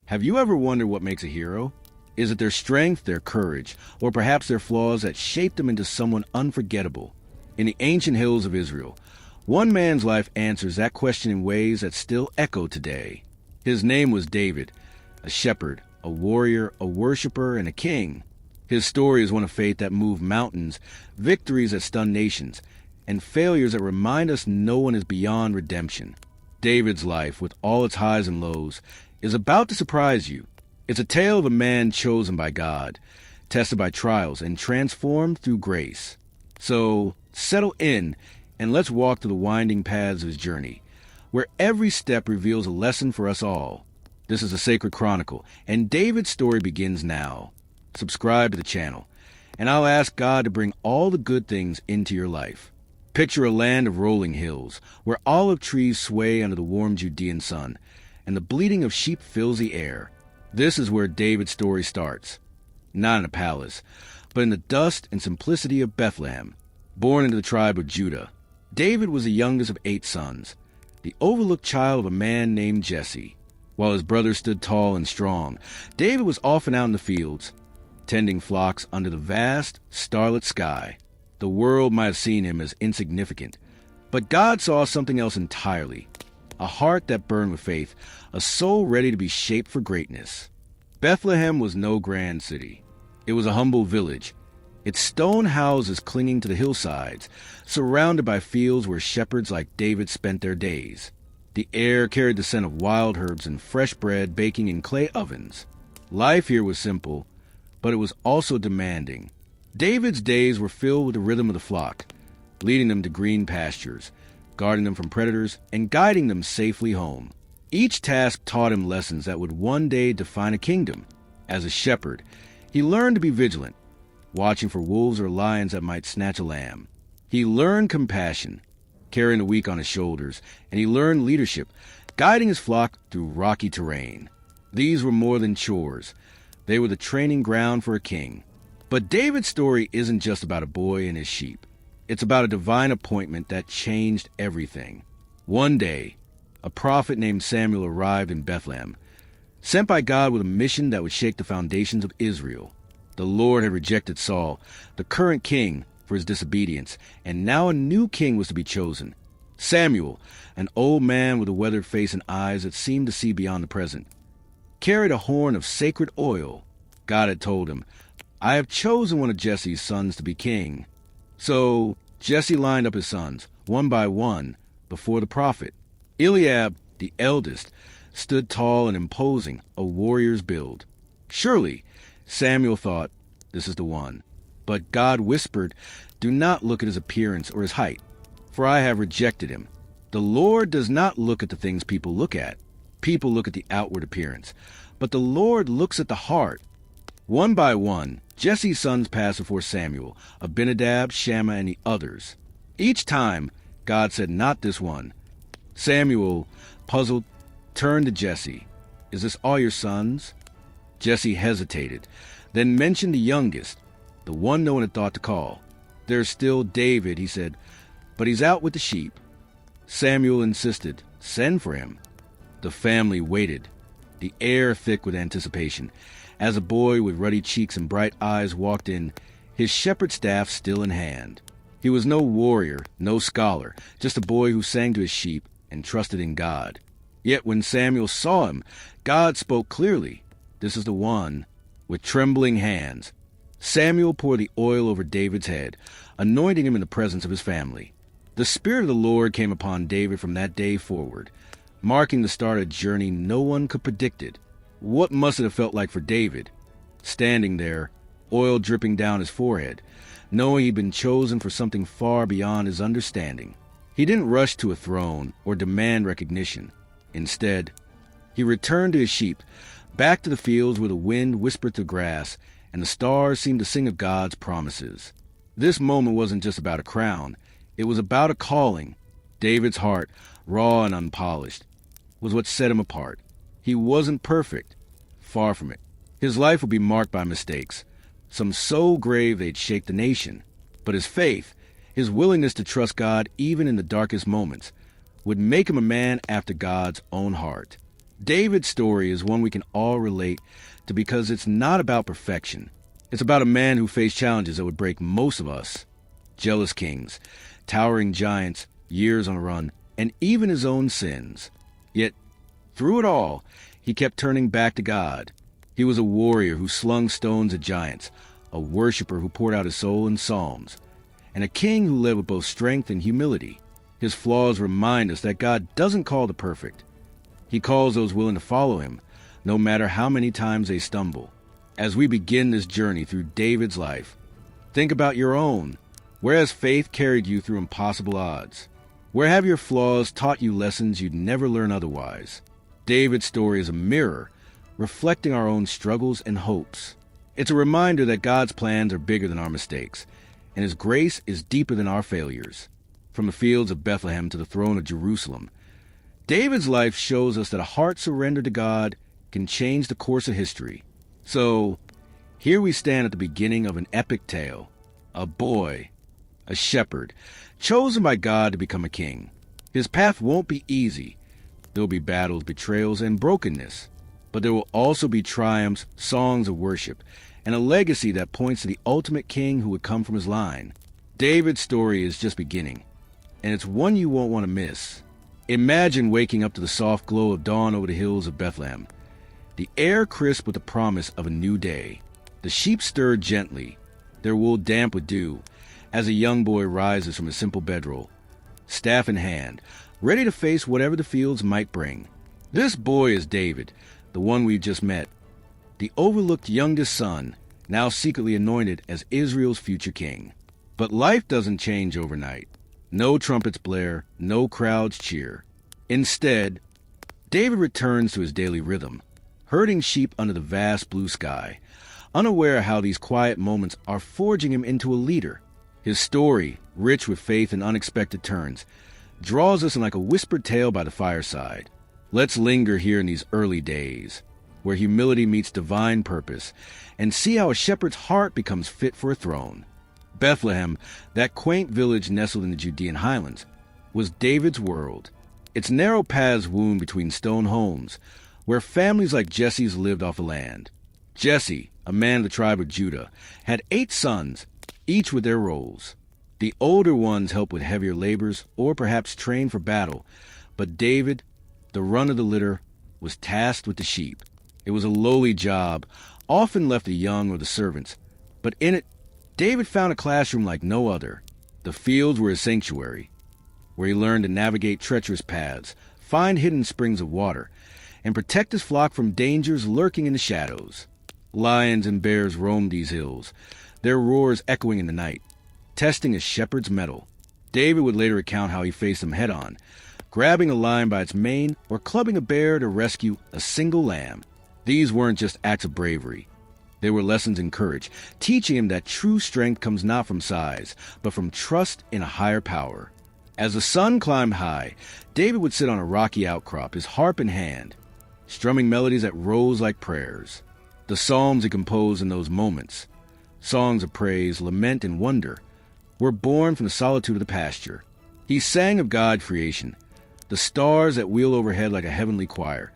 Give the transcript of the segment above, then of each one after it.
Have you ever wondered what makes a hero? Is it their strength, their courage, or perhaps their flaws that shaped them into someone unforgettable? In the ancient hills of Israel, one man's life answers that question in ways that still echo today. His name was David, a shepherd, a warrior, a worshiper, and a king. His story is one of faith that moved mountains, victories that stun nations, and failures that remind us no one is beyond redemption. David's life, with all its highs and lows, is about to surprise you. It's a tale of a man chosen by God, tested by trials, and transformed through grace. So, settle in, and let's walk through the winding paths of his journey, where every step reveals a lesson for us all. This is a sacred chronicle, and David's story begins now. Subscribe to the channel, and I'll ask God to bring all the good things into your life. Picture a land of rolling hills, where olive trees sway under the warm Judean sun, and the bleating of sheep fills the air. This is where David's story starts. Not in a palace, but in the dust and simplicity of Bethlehem. Born into the tribe of Judah, David was the youngest of 8 sons, the overlooked child of a man named Jesse. While his brothers stood tall and strong, David was often out in the fields, tending flocks under the vast, starlit sky. The world might have seen him as insignificant, but God saw something else entirely. A heart that burned with faith, a soul ready to be shaped for greatness. Bethlehem was no grand city. It was a humble village, its stone houses clinging to the hillsides, surrounded by fields where shepherds like David spent their days. The air carried the scent of wild herbs and fresh bread baking in clay ovens. Life here was simple, but it was also demanding. David's days were filled with the rhythm of the flock, leading them to green pastures, guarding them from predators, and guiding them safely home. Each task taught him lessons that would one day define a kingdom. As a shepherd, he learned to be vigilant, watching for wolves or lions that might snatch a lamb. He learned compassion, carrying the weak on his shoulders, and he learned leadership, guiding his flock through rocky terrain. These were more than chores. They were the training ground for a king. But David's story isn't just about a boy and his sheep. It's about a divine appointment that changed everything. One day, a prophet named Samuel arrived in Bethlehem, sent by God with a mission that would shake the foundations of Israel. The Lord had rejected Saul, the current king, for his disobedience, and now a new king was to be chosen. Samuel, an old man with a weathered face and eyes that seemed to see beyond the present, carried a horn of sacred oil. God had told him, "I have chosen one of Jesse's sons to be king." So Jesse lined up his sons, one by one, before the prophet. Eliab, the eldest, stood tall and imposing, a warrior's build. Surely, Samuel thought, this is the one. But God whispered, "Do not look at his appearance or his height, for I have rejected him." The Lord does not look at the things people look at. People look at the outward appearance, but the Lord looks at the heart. One by one, Jesse's sons passed before Samuel, Abinadab, Shammah, and the others. Each time, God said, "Not this one." Samuel, puzzled, turned to Jesse. "Is this all your sons?" Jesse hesitated, then mentioned the youngest, the one no one had thought to call. "There's still David," he said, "but he's out with the sheep." Samuel insisted, "Send for him." The family waited, the air thick with anticipation, as a boy with ruddy cheeks and bright eyes walked in, his shepherd staff still in hand. He was no warrior, no scholar, just a boy who sang to his sheep and trusted in God. Yet when Samuel saw him, God spoke clearly, "This is the one." With trembling hands, Samuel poured the oil over David's head, anointing him in the presence of his family. The Spirit of the Lord came upon David from that day forward, marking the start of a journey no one could predict it. What must it have felt like for David, standing there, oil dripping down his forehead, knowing he'd been chosen for something far beyond his understanding? He didn't rush to a throne or demand recognition. Instead, he returned to his sheep, back to the fields where the wind whispered through grass and the stars seemed to sing of God's promises. This moment wasn't just about a crown. It was about a calling. David's heart, raw and unpolished, was what set him apart. He wasn't perfect. Far from it. His life would be marked by mistakes, some so grave they'd shake the nation. But his faith, his willingness to trust God even in the darkest moments, would make him a man after God's own heart. David's story is one we can all relate to because it's not about perfection. It's about a man who faced challenges that would break most of us. Jealous kings, towering giants, years on a run, and even his own sins. Yet, through it all, he kept turning back to God. He was a warrior who slung stones at giants, a worshiper who poured out his soul in psalms, and a king who led with both strength and humility. His flaws remind us that God doesn't call the perfect. He calls those willing to follow him, no matter how many times they stumble. As we begin this journey through David's life, think about your own. Where has faith carried you through impossible odds? Where have your flaws taught you lessons you'd never learn otherwise? David's story is a mirror, reflecting our own struggles and hopes. It's a reminder that God's plans are bigger than our mistakes, and his grace is deeper than our failures. From the fields of Bethlehem to the throne of Jerusalem, David's life shows us that a heart surrendered to God can change the course of history. So, here we stand at the beginning of an epic tale. A boy, a shepherd, chosen by God to become a king. His path won't be easy. There will be battles, betrayals, and brokenness. But there will also be triumphs, songs of worship, and a legacy that points to the ultimate king who would come from his line. David's story is just beginning, and it's one you won't want to miss. Imagine waking up to the soft glow of dawn over the hills of Bethlehem. The air crisp with the promise of a new day. The sheep stirred gently, their wool damp with dew, as a young boy rises from a simple bedroll, staff in hand, ready to face whatever the fields might bring. This boy is David, the one we've just met, the overlooked youngest son, now secretly anointed as Israel's future king. But life doesn't change overnight. No trumpets blare, no crowds cheer. Instead, David returns to his daily rhythm, herding sheep under the vast blue sky, unaware how these quiet moments are forging him into a leader. His story, rich with faith and unexpected turns, draws us in like a whispered tale by the fireside. Let's linger here in these early days, where humility meets divine purpose, and see how a shepherd's heart becomes fit for a throne. Bethlehem, that quaint village nestled in the Judean highlands, was David's world. Its narrow paths wound between stone homes, where families like Jesse's lived off the land. Jesse, a man of the tribe of Judah, had 8 sons, each with their roles. The older ones helped with heavier labors or perhaps trained for battle, but David, the run of the litter, was tasked with the sheep. It was a lowly job, often left to the young or the servants, but in it, David found a classroom like no other. The fields were his sanctuary, where he learned to navigate treacherous paths, find hidden springs of water, and protect his flock from dangers lurking in the shadows. Lions and bears roamed these hills, their roars echoing in the night, testing his shepherd's mettle. David would later recount how he faced them head-on, grabbing a lion by its mane or clubbing a bear to rescue a single lamb. These weren't just acts of bravery. They were lessons in courage, teaching him that true strength comes not from size, but from trust in a higher power. As the sun climbed high, David would sit on a rocky outcrop, his harp in hand, strumming melodies that rose like prayers. The psalms he composed in those moments, songs of praise, lament, and wonder, were born from the solitude of the pasture. He sang of God's creation, the stars that wheel overhead like a heavenly choir,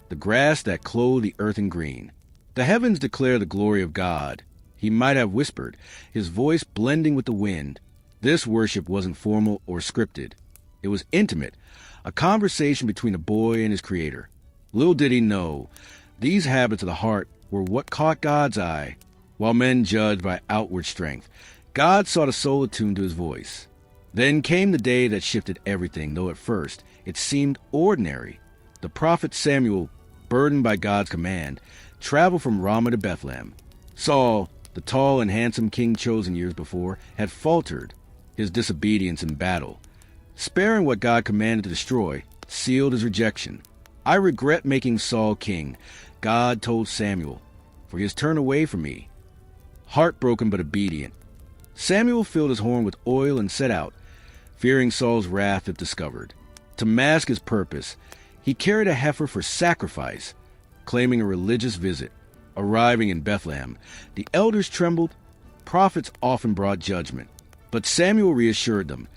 the grass that clothed the earth in green. The heavens declare the glory of God, he might have whispered, his voice blending with the wind. This worship wasn't formal or scripted. It was intimate, a conversation between a boy and his creator. Little did he know, these habits of the heart were what caught God's eye. While men judged by outward strength, God sought a soul attuned to his voice. Then came the day that shifted everything, though at first it seemed ordinary. The prophet Samuel, burdened by God's command, traveled from Ramah to Bethlehem. Saul, the tall and handsome king chosen years before, had faltered. His disobedience in battle, sparing what God commanded to destroy, sealed his rejection. I regret making Saul king, God told Samuel, for he has turned away from me. Heartbroken but obedient, Samuel filled his horn with oil and set out, fearing Saul's wrath if discovered. To mask his purpose, he carried a heifer for sacrifice, claiming a religious visit. Arriving in Bethlehem, the elders trembled. Prophets often brought judgment, but Samuel reassured them,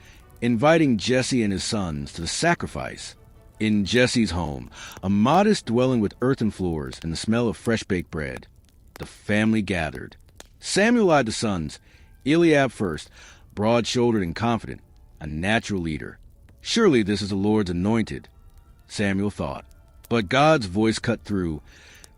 inviting Jesse and his sons to the sacrifice. In Jesse's home, a modest dwelling with earthen floors and the smell of fresh-baked bread, the family gathered. Samuel eyed the sons, Eliab first, broad-shouldered and confident, a natural leader. Surely this is the Lord's anointed, Samuel thought. But God's voice cut through.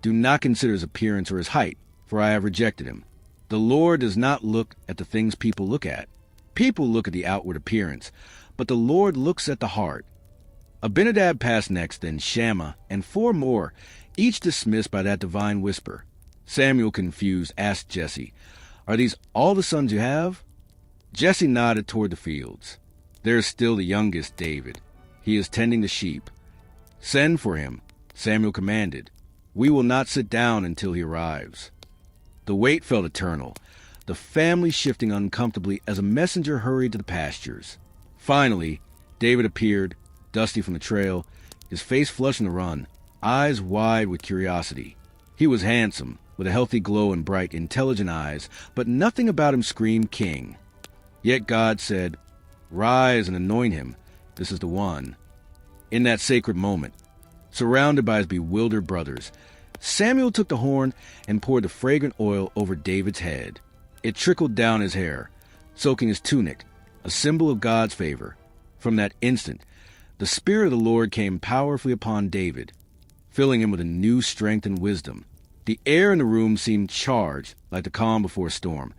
Do not consider his appearance or his height, for I have rejected him. The Lord does not look at the things people look at. People look at the outward appearance, but the Lord looks at the heart. Abinadab passed next, then Shammah, and 4 more, each dismissed by that divine whisper. Samuel, confused, asked Jesse, "Are these all the sons you have?" Jesse nodded toward the fields. "There is still the youngest, David. He is tending the sheep." "Send for him," Samuel commanded. "We will not sit down until he arrives." The wait felt eternal, the family shifting uncomfortably as a messenger hurried to the pastures. Finally, David appeared, dusty from the trail, his face flushed in the run, eyes wide with curiosity. He was handsome, with a healthy glow and bright, intelligent eyes, but nothing about him screamed king. Yet God said, "Rise and anoint him. This is the one." In that sacred moment, surrounded by his bewildered brothers, Samuel took the horn and poured the fragrant oil over David's head. It trickled down his hair, soaking his tunic, a symbol of God's favor. From that instant, the Spirit of the Lord came powerfully upon David, filling him with a new strength and wisdom. The air in the room seemed charged, like the calm before a storm,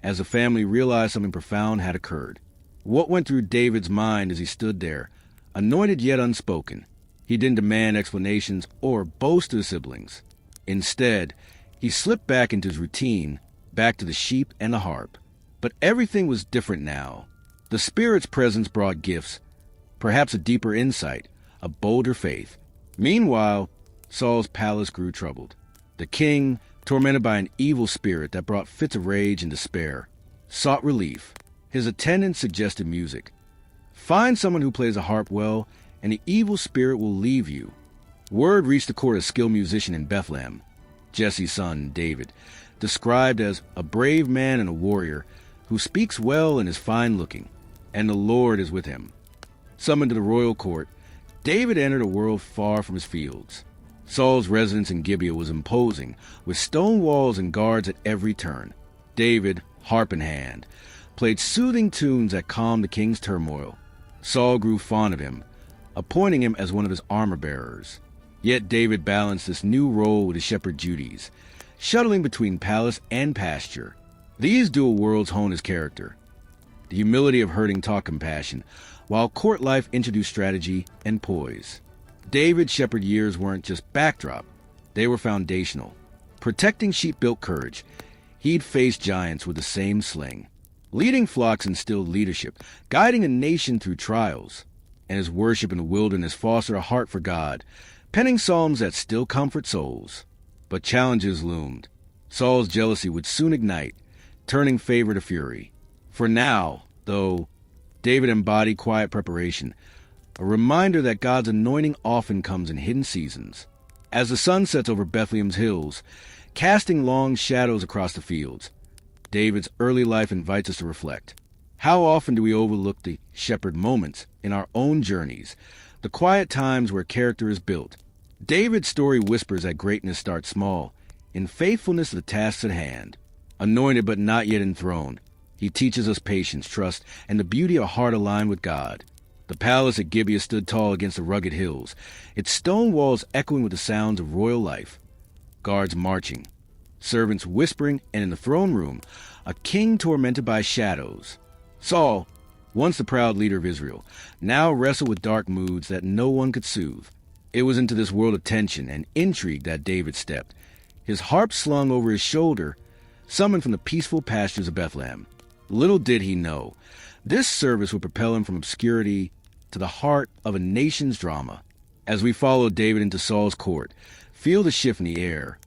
as the family realized something profound had occurred. What went through David's mind as he stood there, anointed yet unspoken? He didn't demand explanations or boast to his siblings. Instead, he slipped back into his routine, back to the sheep and the harp. But everything was different now. The Spirit's presence brought gifts, perhaps a deeper insight, a bolder faith. Meanwhile, Saul's palace grew troubled. The king, tormented by an evil spirit that brought fits of rage and despair, sought relief. His attendants suggested music. Find someone who plays a harp well, and the evil spirit will leave you. Word reached the court of a skilled musician in Bethlehem, Jesse's son, David, described as a brave man and a warrior who speaks well and is fine-looking, and the Lord is with him. Summoned to the royal court, David entered a world far from his fields. Saul's residence in Gibeah was imposing, with stone walls and guards at every turn. David, harp in hand, played soothing tunes that calmed the king's turmoil. Saul grew fond of him, appointing him as one of his armor-bearers. Yet David balanced this new role with his shepherd duties, shuttling between palace and pasture. These dual worlds honed his character. The humility of herding taught compassion, while court life introduced strategy and poise. David's shepherd years weren't just backdrop, they were foundational. Protecting sheep built courage. He'd faced giants with the same sling. Leading flocks instilled leadership, guiding a nation through trials. And his worship in the wilderness fostered a heart for God, penning psalms that still comfort souls. But challenges loomed. Saul's jealousy would soon ignite, turning favor to fury. For now, though, David embodied quiet preparation, a reminder that God's anointing often comes in hidden seasons. As the sun sets over Bethlehem's hills, casting long shadows across the fields, David's early life invites us to reflect. How often do we overlook the shepherd moments in our own journeys, the quiet times where character is built? David's story whispers that greatness starts small, in faithfulness to the tasks at hand. Anointed but not yet enthroned, he teaches us patience, trust, and the beauty of a heart aligned with God. The palace at Gibeah stood tall against the rugged hills, its stone walls echoing with the sounds of royal life. Guards marching, servants whispering, and in the throne room, a king tormented by shadows. Saul, once the proud leader of Israel, now wrestled with dark moods that no one could soothe. It was into this world of tension and intrigue that David stepped, his harp slung over his shoulder, summoned from the peaceful pastures of Bethlehem. Little did he know, this service would propel him from obscurity to the heart of a nation's drama. As we follow David into Saul's court, feel the shift in the air,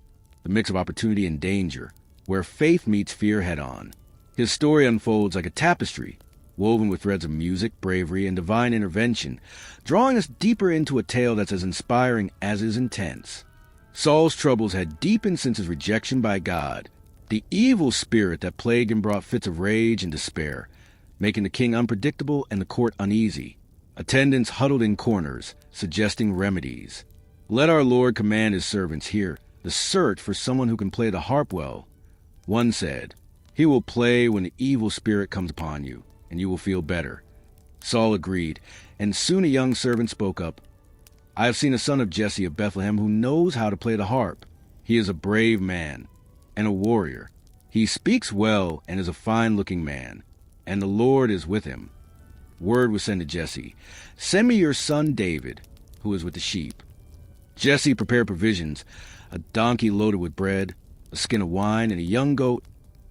the mix of opportunity and danger, where faith meets fear head-on. His story unfolds like a tapestry, woven with threads of music, bravery, and divine intervention, drawing us deeper into a tale that's as inspiring as it is intense. Saul's troubles had deepened since his rejection by God. The evil spirit that plagued him brought fits of rage and despair, making the king unpredictable and the court uneasy. Attendants huddled in corners, suggesting remedies. Let our Lord command his servants here to search for someone who can play the harp well. One said, "He will play when the evil spirit comes upon you, and you will feel better." Saul agreed, and soon a young servant spoke up. "I have seen a son of Jesse of Bethlehem who knows how to play the harp. He is a brave man and a warrior. He speaks well and is a fine-looking man, and the Lord is with him." Word was sent to Jesse, "Send me your son David, who is with the sheep." Jesse prepared provisions, a donkey loaded with bread, a skin of wine, and a young goat,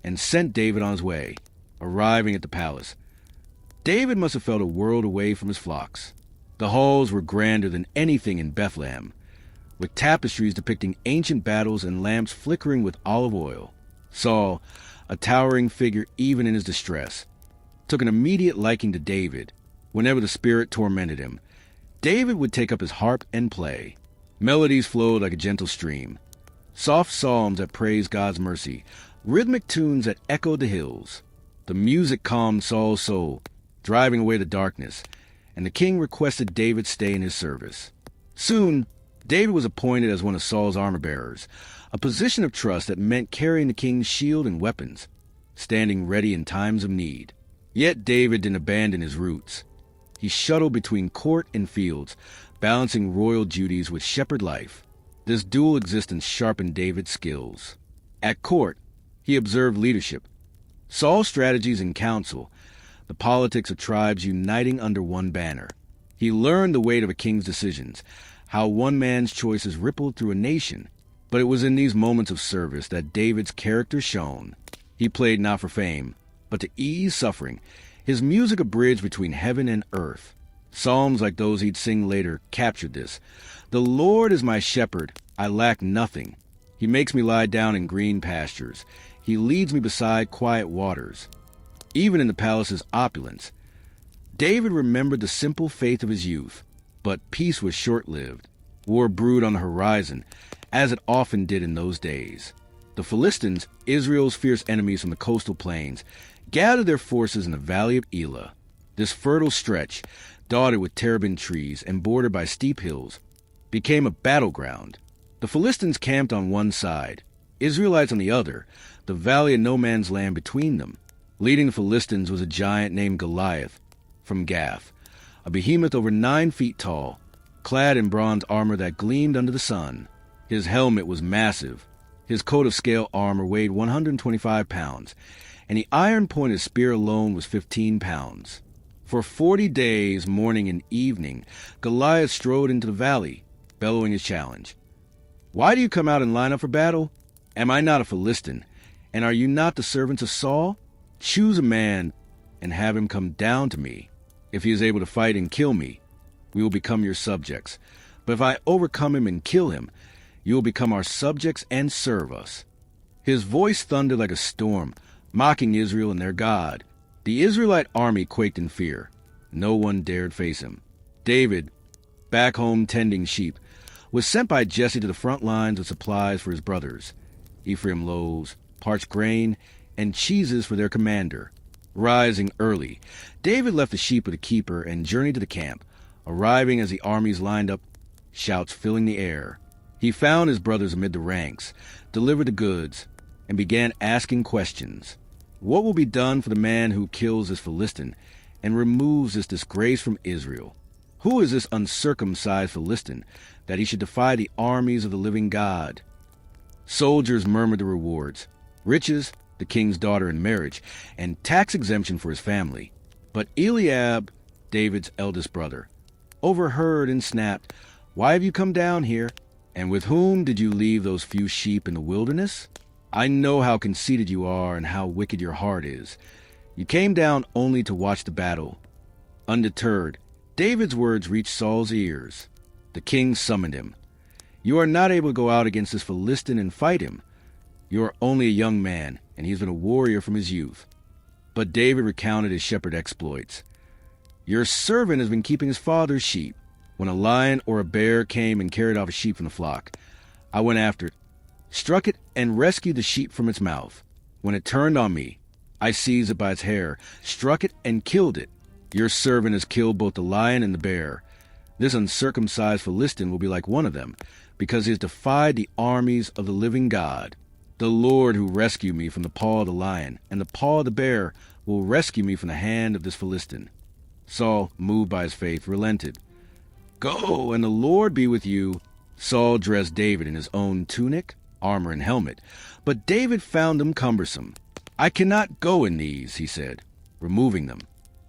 and sent David on his way. Arriving at the palace, David must have felt a world away from his flocks. The halls were grander than anything in Bethlehem, with tapestries depicting ancient battles and lamps flickering with olive oil. Saul, a towering figure even in his distress, took an immediate liking to David. Whenever the spirit tormented him, David would take up his harp and play. Melodies flowed like a gentle stream, soft psalms that praised God's mercy, rhythmic tunes that echoed the hills. The music calmed Saul's soul, driving away the darkness, and the king requested David stay in his service. Soon, David was appointed as one of Saul's armor-bearers, a position of trust that meant carrying the king's shield and weapons, standing ready in times of need. Yet David didn't abandon his roots. He shuttled between court and fields, balancing royal duties with shepherd life. This dual existence sharpened David's skills. At court, he observed leadership, Saul's strategies and counsel, the politics of tribes uniting under one banner. He learned the weight of a king's decisions, how one man's choices rippled through a nation. But it was in these moments of service that David's character shone. He played not for fame, but to ease suffering. His music a bridge between heaven and earth. Psalms like those he'd sing later captured this. "The Lord is my shepherd, I lack nothing. He makes me lie down in green pastures. He leads me beside quiet waters." Even in the palace's opulence, David remembered the simple faith of his youth. But peace was short-lived. War brewed on the horizon, as it often did in those days. The Philistines, Israel's fierce enemies from the coastal plains, gathered their forces in the valley of Elah. This fertile stretch, dotted with terebinth trees and bordered by steep hills, became a battleground. The Philistines camped on one side, Israelites on the other, the valley of no man's land between them. Leading the Philistines was a giant named Goliath from Gath, a behemoth over 9 feet tall, clad in bronze armor that gleamed under the sun. His helmet was massive. His coat of scale armor weighed 125 pounds, and the iron-pointed spear alone was 15 pounds. For 40 days, morning and evening, Goliath strode into the valley, bellowing his challenge. "Why do you come out and line up for battle? Am I not a Philistine? And are you not the servants of Saul? Choose a man and have him come down to me. If he is able to fight and kill me, we will become your subjects. But if I overcome him and kill him, you will become our subjects and serve us." His voice thundered like a storm, mocking Israel and their God. The Israelite army quaked in fear. No one dared face him. David, back home tending sheep, was sent by Jesse to the front lines with supplies for his brothers, Ephraim loaves, parched grain, and cheeses for their commander. Rising early, David left the sheep with a keeper and journeyed to the camp, arriving as the armies lined up, shouts filling the air. He found his brothers amid the ranks, delivered the goods, and began asking questions. What will be done for the man who kills this Philistine and removes this disgrace from Israel? Who is this uncircumcised Philistine that he should defy the armies of the living God? Soldiers murmured the rewards, riches, the king's daughter in marriage, and tax exemption for his family. But Eliab, David's eldest brother, overheard and snapped, "Why have you come down here? And with whom did you leave those few sheep in the wilderness? I know how conceited you are and how wicked your heart is. You came down only to watch the battle." Undeterred, David's words reached Saul's ears. The king summoned him. "You are not able to go out against this Philistine and fight him. You are only a young man, and he has been a warrior from his youth." But David recounted his shepherd exploits. "Your servant has been keeping his father's sheep. When a lion or a bear came and carried off a sheep from the flock, I went after it, struck it, and rescued the sheep from its mouth. When it turned on me, I seized it by its hair, struck it, and killed it. Your servant has killed both the lion and the bear. This uncircumcised Philistine will be like one of them, because he has defied the armies of the living God. The Lord who rescued me from the paw of the lion and the paw of the bear will rescue me from the hand of this Philistine." Saul, moved by his faith, relented. "Go, and the Lord be with you." Saul dressed David in his own tunic, armor, and helmet, but David found them cumbersome. "I cannot go in these," he said, removing them.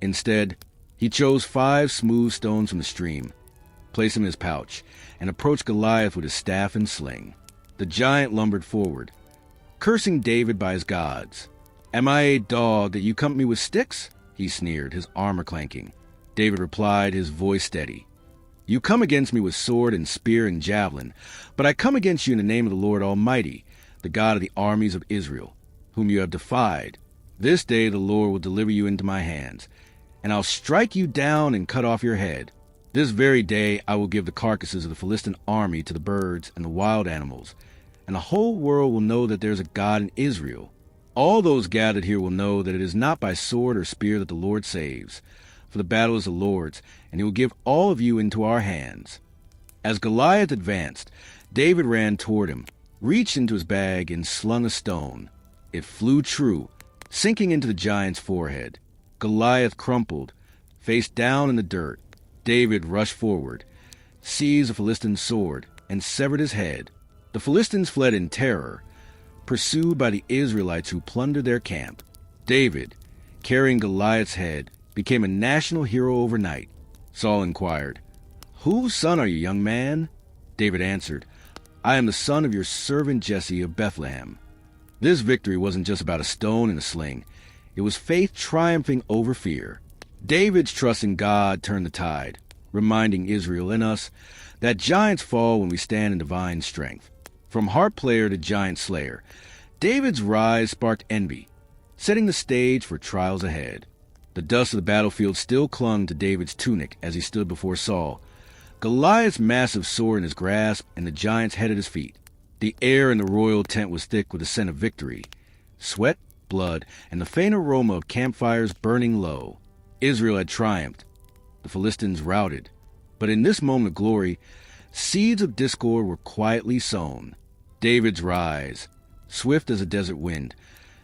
Instead, he chose 5 smooth stones from the stream, placed them in his pouch, and approached Goliath with his staff and sling. The giant lumbered forward, cursing David by his gods. "Am I a dog that you come at me with sticks?" he sneered, his armor clanking. David replied, his voice steady. "You come against me with sword and spear and javelin, but I come against you in the name of the Lord Almighty, the God of the armies of Israel, whom you have defied. This day the Lord will deliver you into my hands, and I'll strike you down and cut off your head. This very day I will give the carcasses of the Philistine army to the birds and the wild animals, and the whole world will know that there is a God in Israel. All those gathered here will know that it is not by sword or spear that the Lord saves, for the battle is the Lord's, and he will give all of you into our hands." As Goliath advanced, David ran toward him, reached into his bag, and slung a stone. It flew true, sinking into the giant's forehead. Goliath crumpled, face down in the dirt. David rushed forward, seized the Philistine's sword, and severed his head. The Philistines fled in terror, pursued by the Israelites who plundered their camp. David, carrying Goliath's head, became a national hero overnight. Saul inquired, "Whose son are you, young man?" David answered, "I am the son of your servant Jesse of Bethlehem." This victory wasn't just about a stone and a sling. It was faith triumphing over fear. David's trust in God turned the tide, reminding Israel and us that giants fall when we stand in divine strength. From harp player to giant slayer, David's rise sparked envy, setting the stage for trials ahead. The dust of the battlefield still clung to David's tunic as he stood before Saul, Goliath's massive sword in his grasp and the giant's head at his feet. The air in the royal tent was thick with the scent of victory, sweat, blood, and the faint aroma of campfires burning low. Israel had triumphed, the Philistines routed. But in this moment of glory, seeds of discord were quietly sown. David's rise, swift as a desert wind,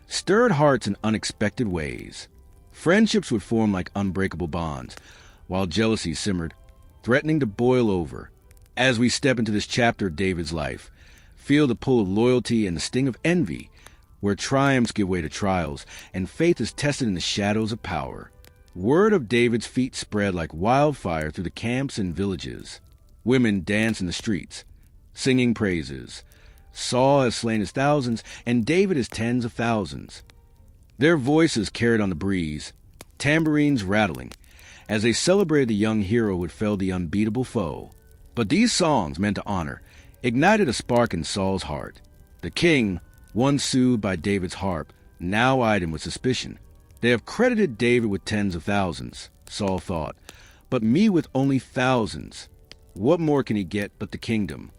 stirred hearts in unexpected ways. Friendships would form like unbreakable bonds, while jealousy simmered, threatening to boil over. As we step into this chapter of David's life, feel the pull of loyalty and the sting of envy, where triumphs give way to trials, and faith is tested in the shadows of power. Word of David's feat spread like wildfire through the camps and villages. Women dance in the streets, singing praises. Saul has slain his thousands, and David his tens of thousands. Their voices carried on the breeze, tambourines rattling, as they celebrated the young hero who had felled the unbeatable foe. But these songs, meant to honor, ignited a spark in Saul's heart. The king, once soothed by David's harp, now eyed him with suspicion. "They have credited David with tens of thousands," Saul thought, "but me with only thousands. What more can he get but the kingdom?"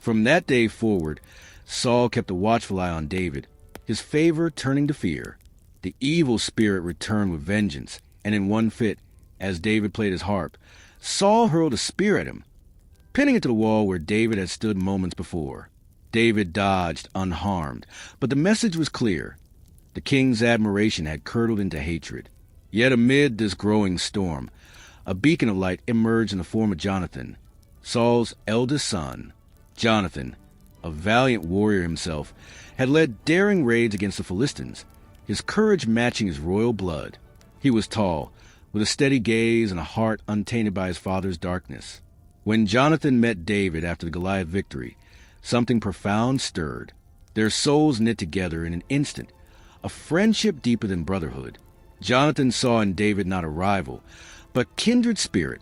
From that day forward, Saul kept a watchful eye on David, his favor turning to fear. The evil spirit returned with vengeance, and in one fit, as David played his harp, Saul hurled a spear at him, pinning it to the wall where David had stood moments before. David dodged unharmed, but the message was clear. The king's admiration had curdled into hatred. Yet amid this growing storm, a beacon of light emerged in the form of Jonathan, Saul's eldest son. Jonathan, a valiant warrior himself, had led daring raids against the Philistines, his courage matching his royal blood. He was tall, with a steady gaze and a heart untainted by his father's darkness. When Jonathan met David after the Goliath victory, something profound stirred. Their souls knit together in an instant, a friendship deeper than brotherhood. Jonathan saw in David not a rival, but kindred spirit,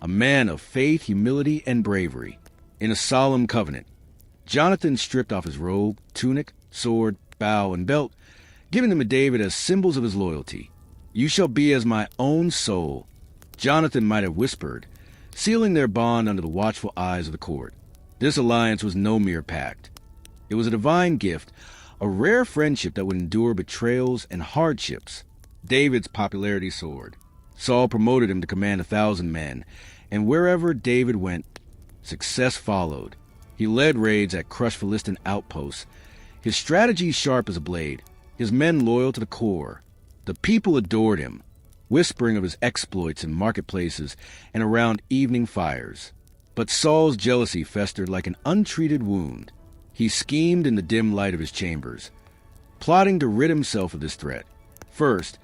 a man of faith, humility, and bravery. In a solemn covenant, Jonathan stripped off his robe, tunic, sword, bow, and belt, giving them to David as symbols of his loyalty. "You shall be as my own soul," Jonathan might have whispered, sealing their bond under the watchful eyes of the court. This alliance was no mere pact. It was a divine gift, a rare friendship that would endure betrayals and hardships. David's popularity soared. Saul promoted him to command 1,000 men, and wherever David went, success followed. He led raids that crushed Philistine outposts, his strategy sharp as a blade, his men loyal to the core. The people adored him, whispering of his exploits in marketplaces and around evening fires. But Saul's jealousy festered like an untreated wound. He schemed in the dim light of his chambers, plotting to rid himself of this threat. First,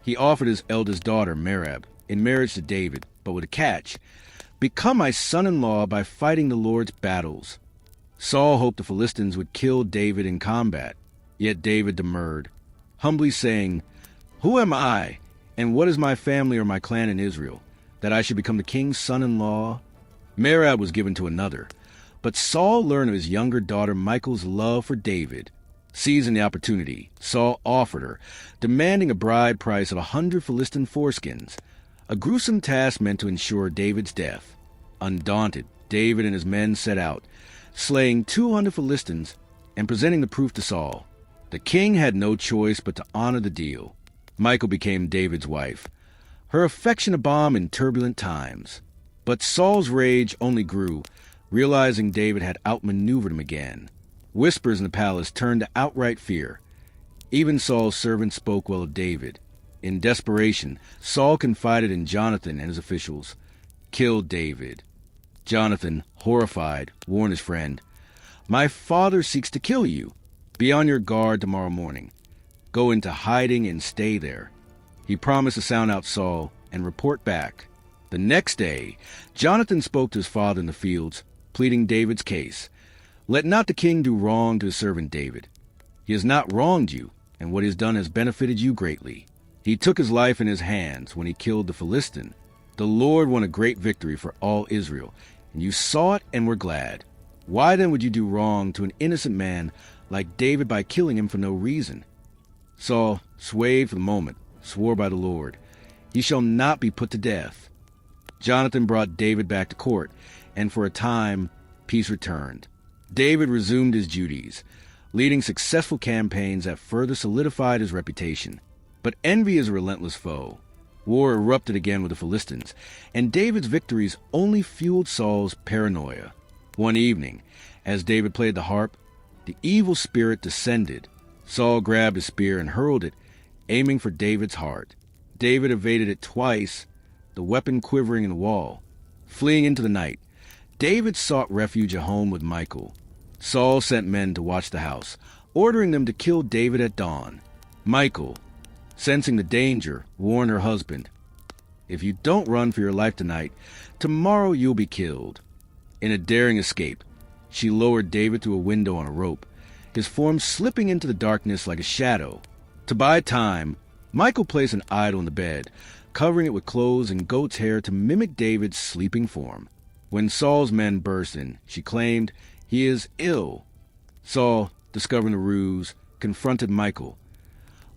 he offered his eldest daughter, Merab, in marriage to David, but with a catch: "Become my son-in-law by fighting the Lord's battles." Saul hoped the Philistines would kill David in combat, yet David demurred, humbly saying, "Who am I, and what is my family or my clan in Israel, that I should become the king's son-in-law?" Merab was given to another, but Saul learned of his younger daughter Michal's love for David. Seizing the opportunity, Saul offered her, demanding a bride price of 100 Philistine foreskins, a gruesome task meant to ensure David's death. Undaunted, David and his men set out, slaying 200 Philistines and presenting the proof to Saul. The king had no choice but to honor the deal. Michal became David's wife, her affection a balm in turbulent times. But Saul's rage only grew, realizing David had outmaneuvered him again. Whispers in the palace turned to outright fear. Even Saul's servants spoke well of David. In desperation, Saul confided in Jonathan and his officials. "Kill David." Jonathan, horrified, warned his friend, "My father seeks to kill you. Be on your guard tomorrow morning. Go into hiding and stay there." He promised to sound out Saul and report back. The next day, Jonathan spoke to his father in the fields, pleading David's case. "Let not the king do wrong to his servant David. He has not wronged you, and what he has done has benefited you greatly. He took his life in his hands when he killed the Philistine. The Lord won a great victory for all Israel, and you saw it and were glad. Why then would you do wrong to an innocent man like David by killing him for no reason?" Saul, swayed for the moment, swore by the Lord, "He shall not be put to death." Jonathan brought David back to court, and for a time, peace returned. David resumed his duties, leading successful campaigns that further solidified his reputation. But envy is a relentless foe. War erupted again with the Philistines, and David's victories only fueled Saul's paranoia. One evening, as David played the harp, the evil spirit descended. Saul grabbed a spear and hurled it, aiming for David's heart. David evaded it twice, the weapon quivering in the wall. Fleeing into the night, David sought refuge at home with Michal. Saul sent men to watch the house, ordering them to kill David at dawn. Michal, sensing the danger, warned her husband, "If you don't run for your life tonight, tomorrow you'll be killed." In a daring escape, she lowered David through a window on a rope, his form slipping into the darkness like a shadow. To buy time, Michal placed an idol in the bed, covering it with clothes and goat's hair to mimic David's sleeping form. When Saul's men burst in, she claimed, "He is ill." Saul, discovering the ruse, confronted Michal.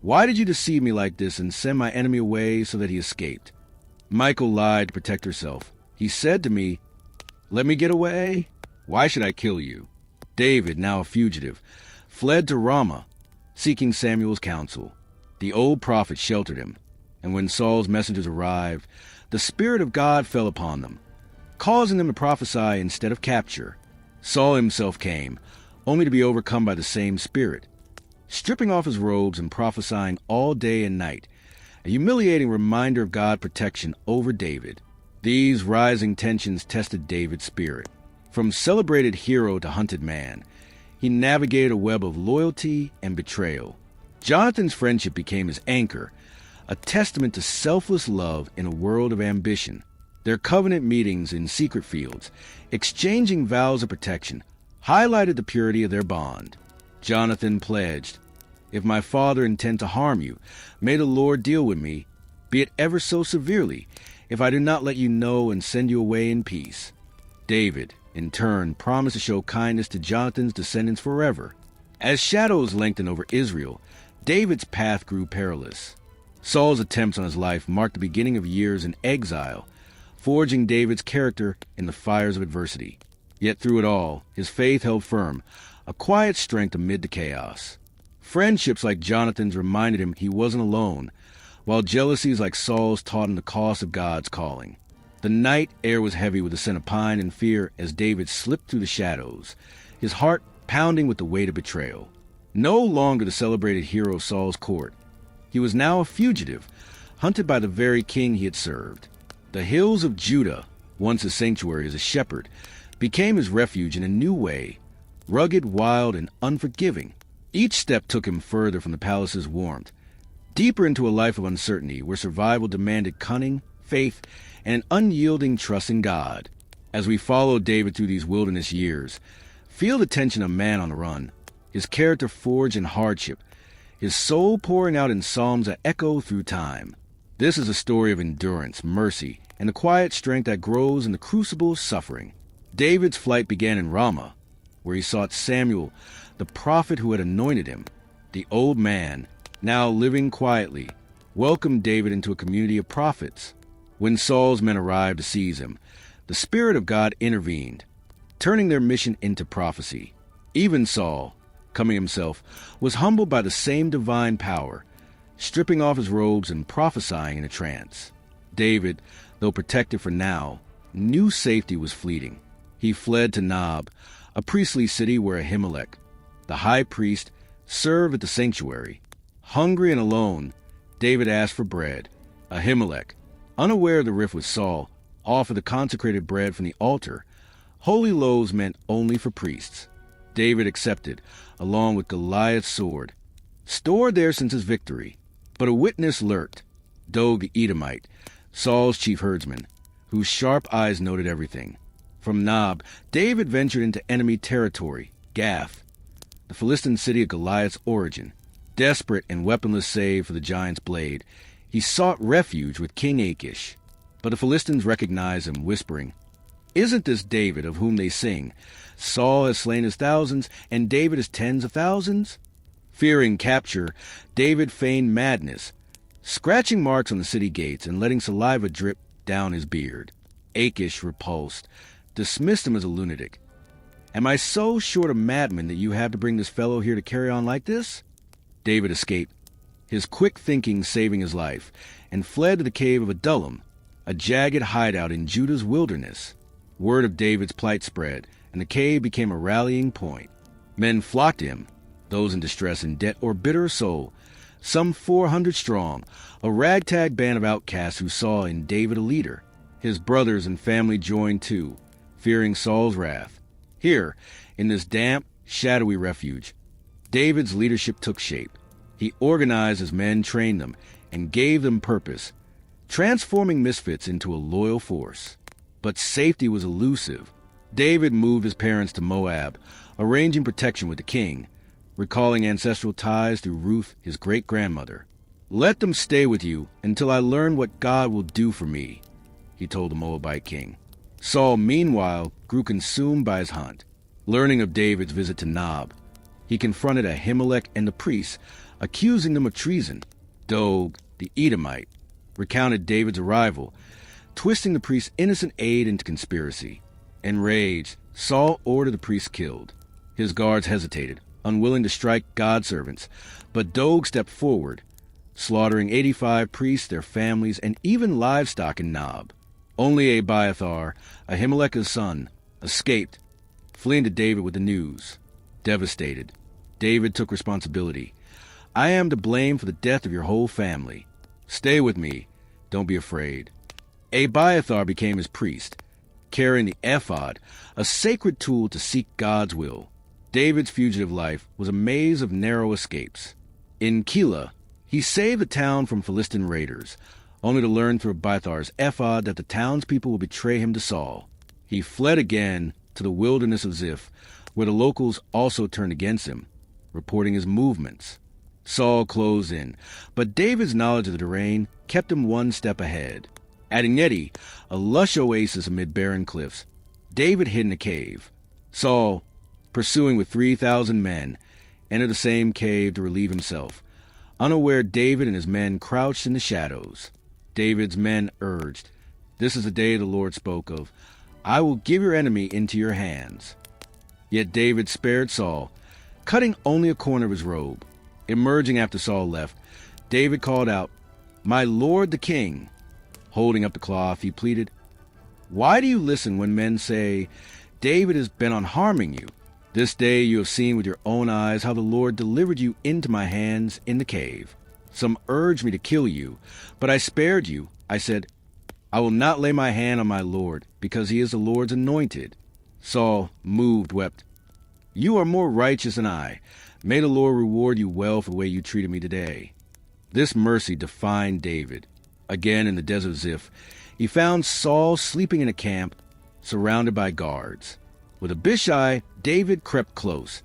"Why did you deceive me like this and send my enemy away so that he escaped?" Michal lied to protect herself. "He said to me, 'Let me get away. Why should I kill you?'" David, now a fugitive, fled to Ramah, seeking Samuel's counsel. The old prophet sheltered him, and when Saul's messengers arrived, the Spirit of God fell upon them, causing them to prophesy instead of capture. Saul himself came, only to be overcome by the same spirit, stripping off his robes and prophesying all day and night, a humiliating reminder of God's protection over David. These rising tensions tested David's spirit. From celebrated hero to hunted man, he navigated a web of loyalty and betrayal. Jonathan's friendship became his anchor, a testament to selfless love in a world of ambition. Their covenant meetings in secret fields, exchanging vows of protection, highlighted the purity of their bond. Jonathan pledged, "If my father intend to harm you, may the Lord deal with me, be it ever so severely, if I do not let you know and send you away in peace." David, in turn, promised to show kindness to Jonathan's descendants forever. As shadows lengthened over Israel, David's path grew perilous. Saul's attempts on his life marked the beginning of years in exile, forging David's character in the fires of adversity. Yet through it all, his faith held firm, a quiet strength amid the chaos. Friendships like Jonathan's reminded him he wasn't alone, while jealousies like Saul's taught him the cost of God's calling. The night air was heavy with the scent of pine and fear as David slipped through the shadows, his heart pounding with the weight of betrayal. No longer the celebrated hero of Saul's court. He was now a fugitive, hunted by the very king he had served. The hills of Judah, once his sanctuary as a shepherd, became his refuge in a new way, rugged, wild, and unforgiving. Each step took him further from the palace's warmth, deeper into a life of uncertainty where survival demanded cunning, faith, and an unyielding trust in God. As we follow David through these wilderness years, feel the tension of man on the run, his character forged in hardship, his soul pouring out in psalms that echo through time. This is a story of endurance, mercy, and the quiet strength that grows in the crucible of suffering. David's flight began in Ramah, where he sought Samuel, the prophet who had anointed him. The old man, now living quietly, welcomed David into a community of prophets. When Saul's men arrived to seize him, the Spirit of God intervened, turning their mission into prophecy. Even Saul, coming himself, was humbled by the same divine power, stripping off his robes and prophesying in a trance. David, though protected for now, knew safety was fleeting. He fled to Nob, a priestly city where Ahimelech, the high priest, served at the sanctuary. Hungry and alone, David asked for bread. Ahimelech, unaware of the rift with Saul, offered the consecrated bread from the altar. Holy loaves meant only for priests. David accepted, along with Goliath's sword, stored there since his victory. But a witness lurked, Doeg the Edomite, Saul's chief herdsman, whose sharp eyes noted everything. From Nob, David ventured into enemy territory, Gath, the Philistine city of Goliath's origin. Desperate and weaponless save for the giant's blade, he sought refuge with King Achish. But the Philistines recognized him, whispering, "Isn't this David of whom they sing? Saul has slain his thousands, and David his tens of thousands?" Fearing capture, David feigned madness, scratching marks on the city gates and letting saliva drip down his beard. Achish, repulsed, dismissed him as a lunatic. "Am I so short a madman that you have to bring this fellow here to carry on like this?" David escaped, his quick thinking saving his life, and fled to the cave of Adullam, a jagged hideout in Judah's wilderness. Word of David's plight spread, and the cave became a rallying point. Men flocked to him, those in distress, in debt, or bitter of soul, some 400 strong, a ragtag band of outcasts who saw in David a leader. His brothers and family joined too, fearing Saul's wrath. Here, in this damp, shadowy refuge, David's leadership took shape. He organized his men, trained them, and gave them purpose, transforming misfits into a loyal force. But safety was elusive. David moved his parents to Moab, arranging protection with the king, recalling ancestral ties through Ruth, his great-grandmother. "Let them stay with you until I learn what God will do for me," he told the Moabite king. Saul, meanwhile, grew consumed by his hunt. Learning of David's visit to Nob, he confronted Ahimelech and the priests, accusing them of treason. Doeg, the Edomite, recounted David's arrival, twisting the priest's innocent aid into conspiracy. Enraged, Saul ordered the priests killed. His guards hesitated, unwilling to strike God's servants, but Doeg stepped forward, slaughtering 85 priests, their families, and even livestock in Nob. Only Abiathar, Ahimelech's son, escaped, fleeing to David with the news. Devastated, David took responsibility. "I am to blame for the death of your whole family. Stay with me. Don't be afraid." Abiathar became his priest, carrying the ephod, a sacred tool to seek God's will. David's fugitive life was a maze of narrow escapes. In Keilah, he saved the town from Philistine raiders, only to learn through Abiathar's ephod that the townspeople would betray him to Saul. He fled again to the wilderness of Ziph, where the locals also turned against him, reporting his movements. Saul closed in, but David's knowledge of the terrain kept him one step ahead. At Engedi, a lush oasis amid barren cliffs, David hid in a cave. Saul, pursuing with 3,000 men, entered the same cave to relieve himself. Unaware, David and his men crouched in the shadows. David's men urged, "This is the day the Lord spoke of. I will give your enemy into your hands." Yet David spared Saul, cutting only a corner of his robe. Emerging after Saul left, David called out, "My lord the king." Holding up the cloth, he pleaded, Why do you listen when men say, David is bent on harming you? This day you have seen with your own eyes how the Lord delivered you into my hands in the cave. Some urged me to kill you, but I spared you. I said, I will not lay my hand on my Lord, because he is the Lord's anointed. Saul, moved, wept, You are more righteous than I. May the Lord reward you well for the way you treated me today. This mercy defined David. Again in the desert of Ziph, he found Saul sleeping in a camp, surrounded by guards. With Abishai, David crept close,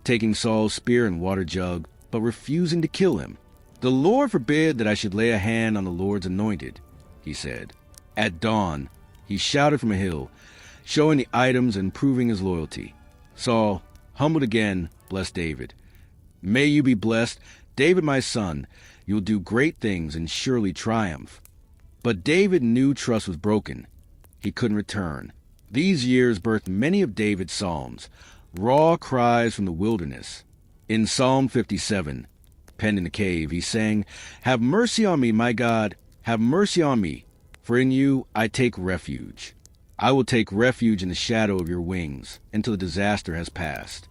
taking Saul's spear and water jug, but refusing to kill him. The Lord forbid that I should lay a hand on the Lord's anointed, he said. At dawn, he shouted from a hill, showing the items and proving his loyalty. Saul, humbled again, blessed David. May you be blessed, David my son. You will do great things and surely triumph. But David knew trust was broken. He couldn't return. These years birthed many of David's psalms, raw cries from the wilderness. In Psalm 57, penned in the cave, he sang, Have mercy on me, my God, have mercy on me, for in you I take refuge. I will take refuge in the shadow of your wings until the disaster has passed.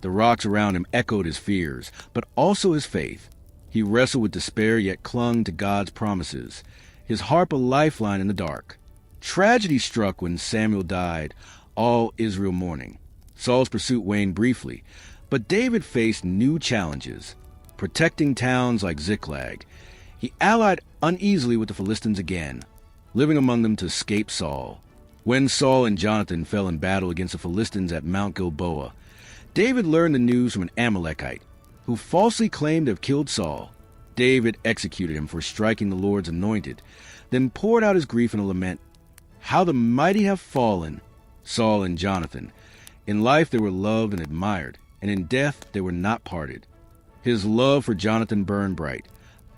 The rocks around him echoed his fears, but also his faith. He wrestled with despair, yet clung to God's promises, his harp a lifeline in the dark. Tragedy struck when Samuel died, all Israel mourning. Saul's pursuit waned briefly, but David faced new challenges. Protecting towns like Ziklag, he allied uneasily with the Philistines again, living among them to escape Saul. When Saul and Jonathan fell in battle against the Philistines at Mount Gilboa, David learned the news from an Amalekite, who falsely claimed to have killed Saul. David executed him for striking the Lord's anointed, then poured out his grief in a lament. How the mighty have fallen, Saul and Jonathan. In life they were loved and admired, and in death they were not parted. His love for Jonathan burned bright,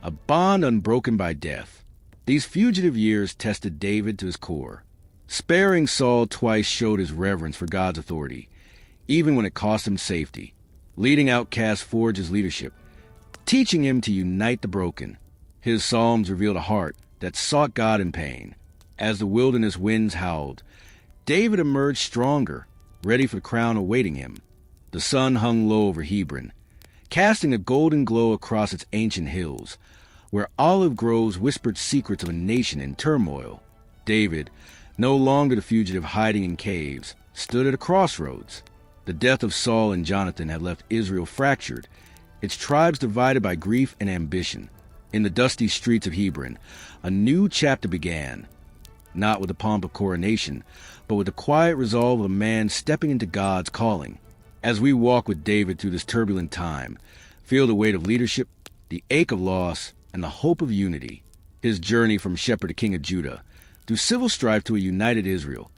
a bond unbroken by death. These fugitive years tested David to his core. Sparing Saul twice showed his reverence for God's authority, even when it cost him safety. Leading outcasts forged his leadership, teaching him to unite the broken. His psalms revealed a heart that sought God in pain. As the wilderness winds howled, David emerged stronger, ready for the crown awaiting him. The sun hung low over Hebron, casting a golden glow across its ancient hills, where olive groves whispered secrets of a nation in turmoil. David, no longer the fugitive hiding in caves, stood at a crossroads. The death of Saul and Jonathan had left Israel fractured, its tribes divided by grief and ambition. In the dusty streets of Hebron, a new chapter began, not with the pomp of coronation, but with the quiet resolve of a man stepping into God's calling. As we walk with David through this turbulent time, feel the weight of leadership, the ache of loss, and the hope of unity. His journey from shepherd to king of Judah, through civil strife to a united Israel,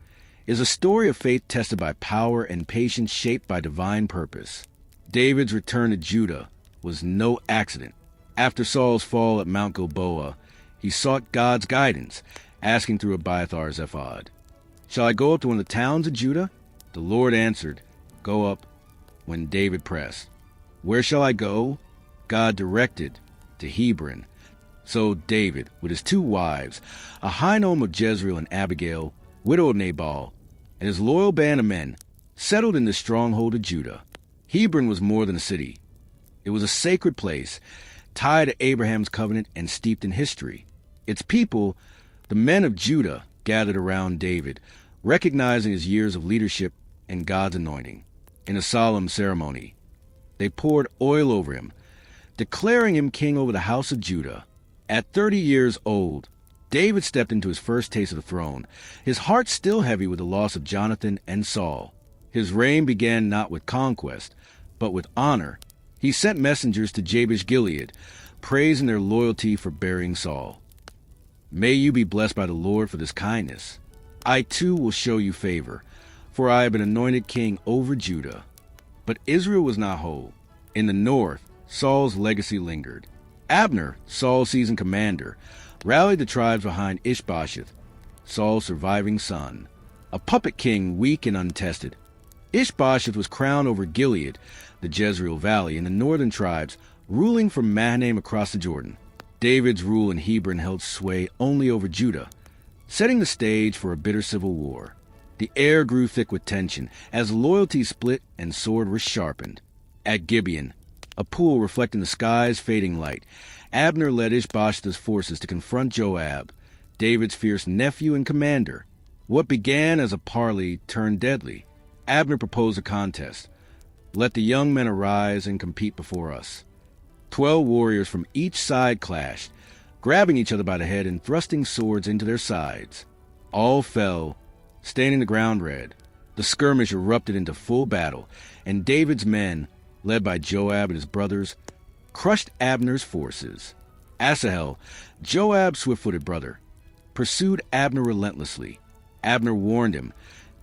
is a story of faith tested by power and patience shaped by divine purpose. David's return to Judah was no accident. After Saul's fall at Mount Gilboa, he sought God's guidance, asking through Abiathar's ephod, Shall I go up to one of the towns of Judah? The Lord answered, Go up. When David pressed, Where shall I go? God directed, to Hebron. So David, with his 2 wives, Ahinoam of Jezreel and Abigail, widow of Nabal, and his loyal band of men, settled in the stronghold of Judah. Hebron was more than a city. It was a sacred place, tied to Abraham's covenant and steeped in history. Its people, the men of Judah, gathered around David, recognizing his years of leadership and God's anointing. In a solemn ceremony, they poured oil over him, declaring him king over the house of Judah. At 30 years old, David stepped into his first taste of the throne, his heart still heavy with the loss of Jonathan and Saul. His reign began not with conquest, but with honor. He sent messengers to Jabesh Gilead, praising their loyalty for burying Saul. May you be blessed by the Lord for this kindness. I too will show you favor, for I have been anointed king over Judah. But Israel was not whole. In the north, Saul's legacy lingered. Abner, Saul's seasoned commander, rallied the tribes behind Ishbosheth, Saul's surviving son, a puppet king weak and untested. Ishbosheth was crowned over Gilead, the Jezreel Valley, and the northern tribes, ruling from Mahanaim across the Jordan. David's rule in Hebron held sway only over Judah. setting the stage for a bitter civil war. The air grew thick with tension as loyalty split and sword was sharpened. At Gibeon, a pool reflecting the sky's fading light, Abner led Ishbosheth's forces to confront Joab, David's fierce nephew and commander. What began as a parley turned deadly. Abner proposed a contest. Let the young men arise and compete before us. 12 warriors from each side clashed, grabbing each other by the head and thrusting swords into their sides. All fell, staining the ground red. The skirmish erupted into full battle, and David's men, led by Joab and his brothers, crushed Abner's forces. Asahel, Joab's swift-footed brother, pursued Abner relentlessly. Abner warned him,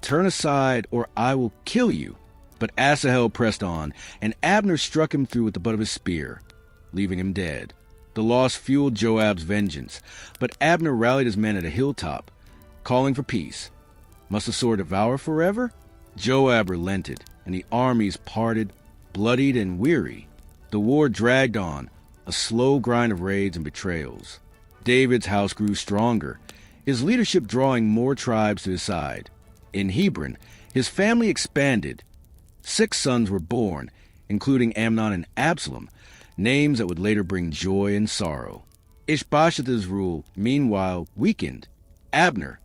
"Turn aside or I will kill you." But Asahel pressed on, and Abner struck him through with the butt of his spear, leaving him dead. The loss fueled Joab's vengeance, but Abner rallied his men at a hilltop, calling for peace. Must the sword devour forever? Joab relented, and the armies parted, bloodied and weary. The war dragged on, a slow grind of raids and betrayals. David's house grew stronger, his leadership drawing more tribes to his side. In Hebron, his family expanded. 6 sons were born, including Amnon and Absalom, names that would later bring joy and sorrow. Ishbosheth's rule, meanwhile, weakened. Abner,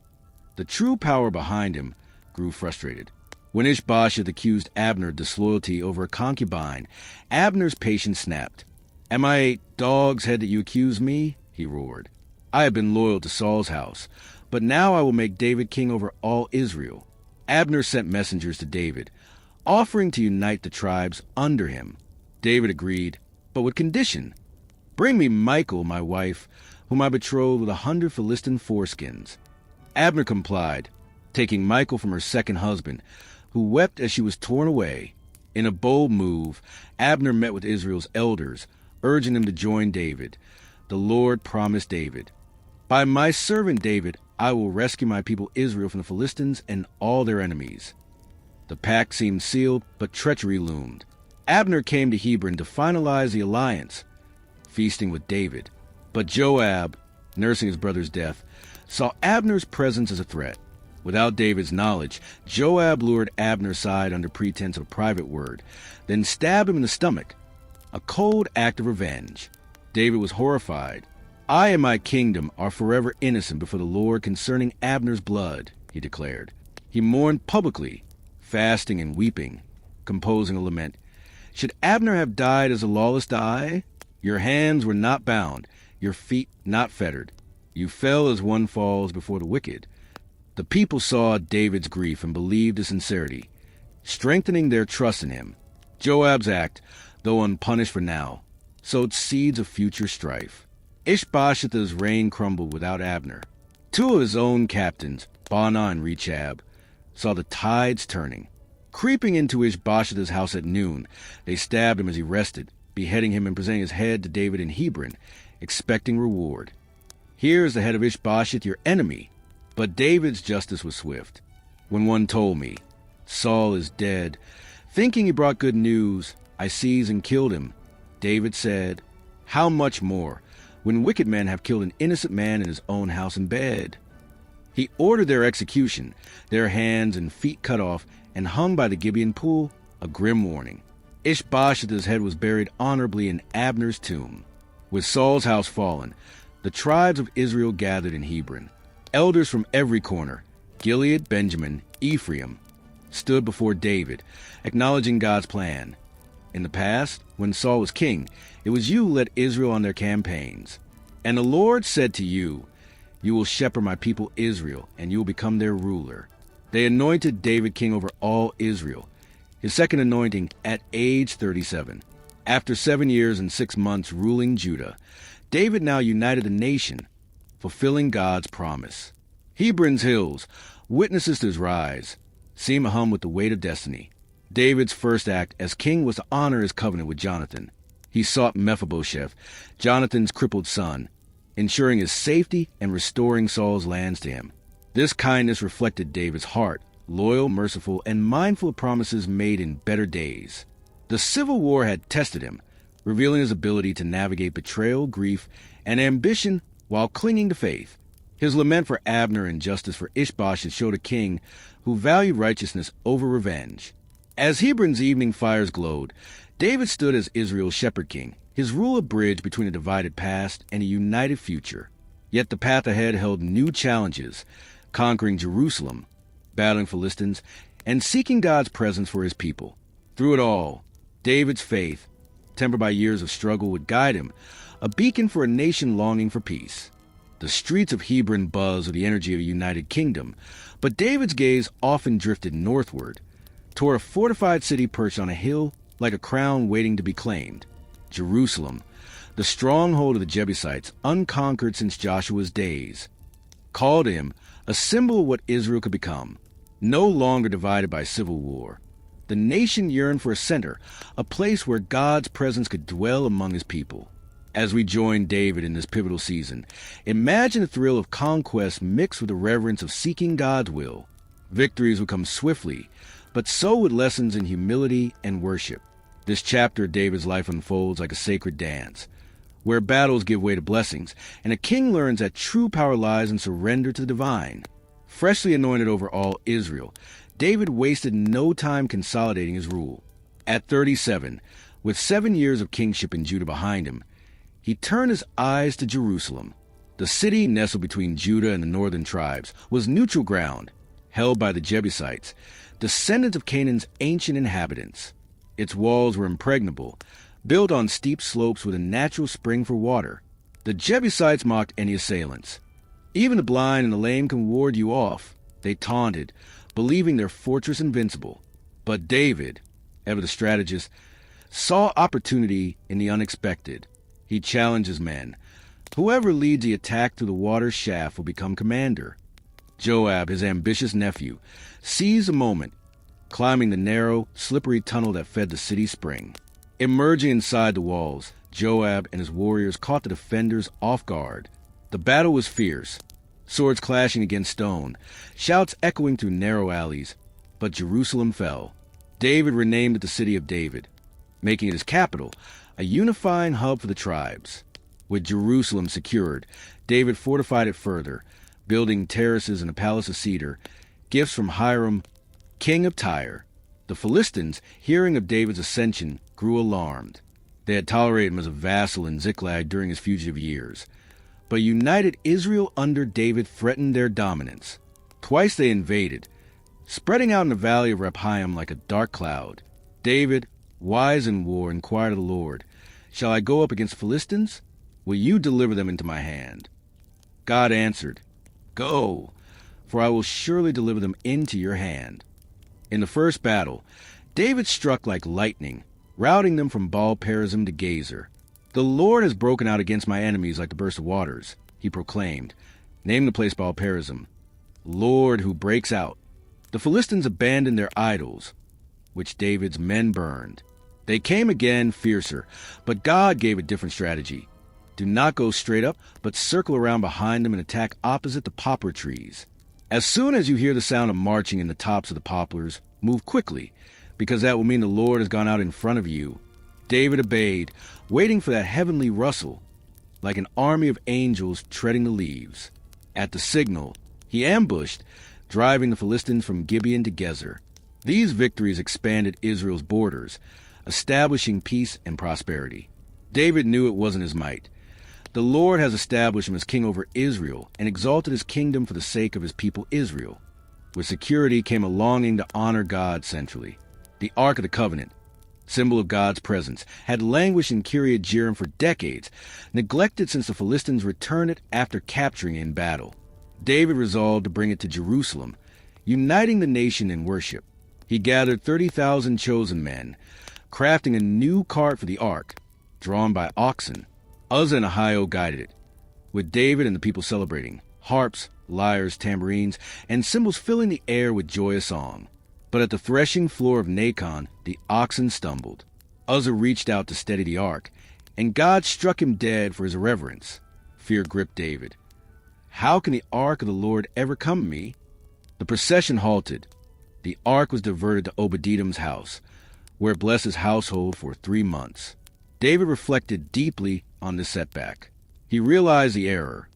the true power behind him, grew frustrated. When Ishbosheth accused Abner of disloyalty over a concubine, Abner's patience snapped. "Am I a dog's head that you accuse me?" he roared. "I have been loyal to Saul's house, but now I will make David king over all Israel." Abner sent messengers to David, offering to unite the tribes under him. David agreed, but with condition. "Bring me Michal, my wife, whom I betrothed with 100 Philistine foreskins." Abner complied, taking Michal from her second husband, who wept as she was torn away. In a bold move, Abner met with Israel's elders, urging them to join David. The Lord promised David, "By my servant David, I will rescue my people Israel from the Philistines and all their enemies." The pact seemed sealed, but treachery loomed. Abner came to Hebron to finalize the alliance, feasting with David. But Joab, nursing his brother's death, saw Abner's presence as a threat. Without David's knowledge, Joab lured Abner aside under pretense of a private word, then stabbed him in the stomach, a cold act of revenge. David was horrified. "I and my kingdom are forever innocent before the Lord concerning Abner's blood," he declared. He mourned publicly, fasting and weeping, composing a lament. "Should Abner have died as the lawless die? Your hands were not bound, your feet not fettered. You fell as one falls before the wicked." The people saw David's grief and believed his sincerity, strengthening their trust in him. Joab's act, though unpunished for now, sowed seeds of future strife. Ishbosheth's reign crumbled without Abner. 2 of his own captains, Baanah and Rechab, saw the tides turning. Creeping into Ishbosheth's house at noon, they stabbed him as he rested, beheading him and presenting his head to David in Hebron, expecting reward. "Here is the head of Ishbosheth, your enemy." But David's justice was swift. When one told me, "Saul is dead," thinking he brought good news, I seized and killed him. David said, "How much more, when wicked men have killed an innocent man in his own house and bed?" He ordered their execution, their hands and feet cut off and hung by the Gibeon pool, a grim warning. Ishbosheth's head was buried honorably in Abner's tomb. With Saul's house fallen, the tribes of Israel gathered in Hebron. Elders from every corner, Gilead, Benjamin, Ephraim, stood before David, acknowledging God's plan. In the past, when Saul was king, it was you who led Israel on their campaigns. And the Lord said to you, "You will shepherd my people Israel, and you will become their ruler." They anointed David king over all Israel, his second anointing at age 37. After 7 years and 6 months ruling Judah, David now united the nation, fulfilling God's promise. Hebron's hills, witnesses to his rise, seem hum with the weight of destiny. David's first act as king was to honor his covenant with Jonathan. He sought Mephibosheth, Jonathan's crippled son, ensuring his safety and restoring Saul's lands to him. This kindness reflected David's heart, loyal, merciful, and mindful of promises made in better days. The Civil War had tested him, revealing his ability to navigate betrayal, grief, and ambition while clinging to faith. His lament for Abner and justice for Ishbosheth showed a king who valued righteousness over revenge. As Hebron's evening fires glowed, David stood as Israel's shepherd king, his rule a bridge between a divided past and a united future. Yet the path ahead held new challenges, conquering Jerusalem, battling Philistines, and seeking God's presence for his people. Through it all, David's faith, tempered by years of struggle, would guide him, a beacon for a nation longing for peace. The streets of Hebron buzzed with the energy of a united kingdom, but David's gaze often drifted northward, toward a fortified city perched on a hill like a crown waiting to be claimed. Jerusalem, the stronghold of the Jebusites, unconquered since Joshua's days, called to him, a symbol of what Israel could become, no longer divided by civil war. The nation yearned for a center, a place where God's presence could dwell among his people. As we join David in this pivotal season, imagine the thrill of conquest mixed with the reverence of seeking God's will. Victories would come swiftly, but so would lessons in humility and worship. This chapter of David's life unfolds like a sacred dance, where battles give way to blessings, and a king learns that true power lies in surrender to the divine. Freshly anointed over all Israel, David wasted no time consolidating his rule. At 37, with 7 years of kingship in Judah behind him, he turned his eyes to Jerusalem. The city, nestled between Judah and the northern tribes, was neutral ground, held by the Jebusites, descendants of Canaan's ancient inhabitants. Its walls were impregnable, built on steep slopes with a natural spring for water. The Jebusites mocked any assailants. Even the blind and the lame can ward you off, they taunted, believing their fortress invincible. But David, ever the strategist, saw opportunity in the unexpected. He challenged his men. Whoever leads the attack through the water shaft will become commander. Joab, his ambitious nephew, seized the moment, climbing the narrow, slippery tunnel that fed the city spring. Emerging inside the walls, Joab and his warriors caught the defenders off guard. The battle was fierce, swords clashing against stone, shouts echoing through narrow alleys. But Jerusalem fell. David renamed it the City of David, making it his capital, a unifying hub for the tribes. With Jerusalem secured, David fortified it further, building terraces and a palace of cedar, gifts from Hiram, king of Tyre. The Philistines, hearing of David's ascension, grew alarmed. They had tolerated him as a vassal in Ziklag during his fugitive years. But united Israel under David threatened their dominance. Twice they invaded, spreading out in the valley of Rephaim like a dark cloud. David, wise in war, inquired of the Lord, "Shall I go up against Philistines? Will you deliver them into my hand?" God answered, "Go, for I will surely deliver them into your hand." In the first battle, David struck like lightning, routing them from Baal-perazim to Gezer. "The Lord has broken out against my enemies like the burst of waters," he proclaimed. Name the place Baal-perazim, Lord who breaks out. The Philistines abandoned their idols, which David's men burned. They came again fiercer, but God gave a different strategy. Do not go straight up, but circle around behind them and attack opposite the poplar trees. As soon as you hear the sound of marching in the tops of the poplars, move quickly, because that will mean the Lord has gone out in front of you. David obeyed, waiting for that heavenly rustle, like an army of angels treading the leaves. At the signal, he ambushed, driving the Philistines from Gibeon to Gezer. These victories expanded Israel's borders, establishing peace and prosperity. David knew it wasn't his might. The Lord has established him as king over Israel and exalted his kingdom for the sake of his people Israel. With security came a longing to honor God centrally. The Ark of the Covenant, symbol of God's presence, had languished in Kiriath Jearim for decades, neglected since the Philistines returned it after capturing it in battle. David resolved to bring it to Jerusalem, uniting the nation in worship. He gathered 30,000 chosen men, crafting a new cart for the ark, drawn by oxen. Uzzah and Ahio guided it, with David and the people celebrating, harps, lyres, tambourines, and cymbals filling the air with joyous song. But at the threshing floor of Nacon, the oxen stumbled. Uzzah reached out to steady the ark, and God struck him dead for his irreverence. Fear gripped David. How can the ark of the Lord ever come to me? The procession halted. The ark was diverted to Obed-Edom's house, where it blessed his household for 3 months. David reflected deeply on this setback. He realized the error.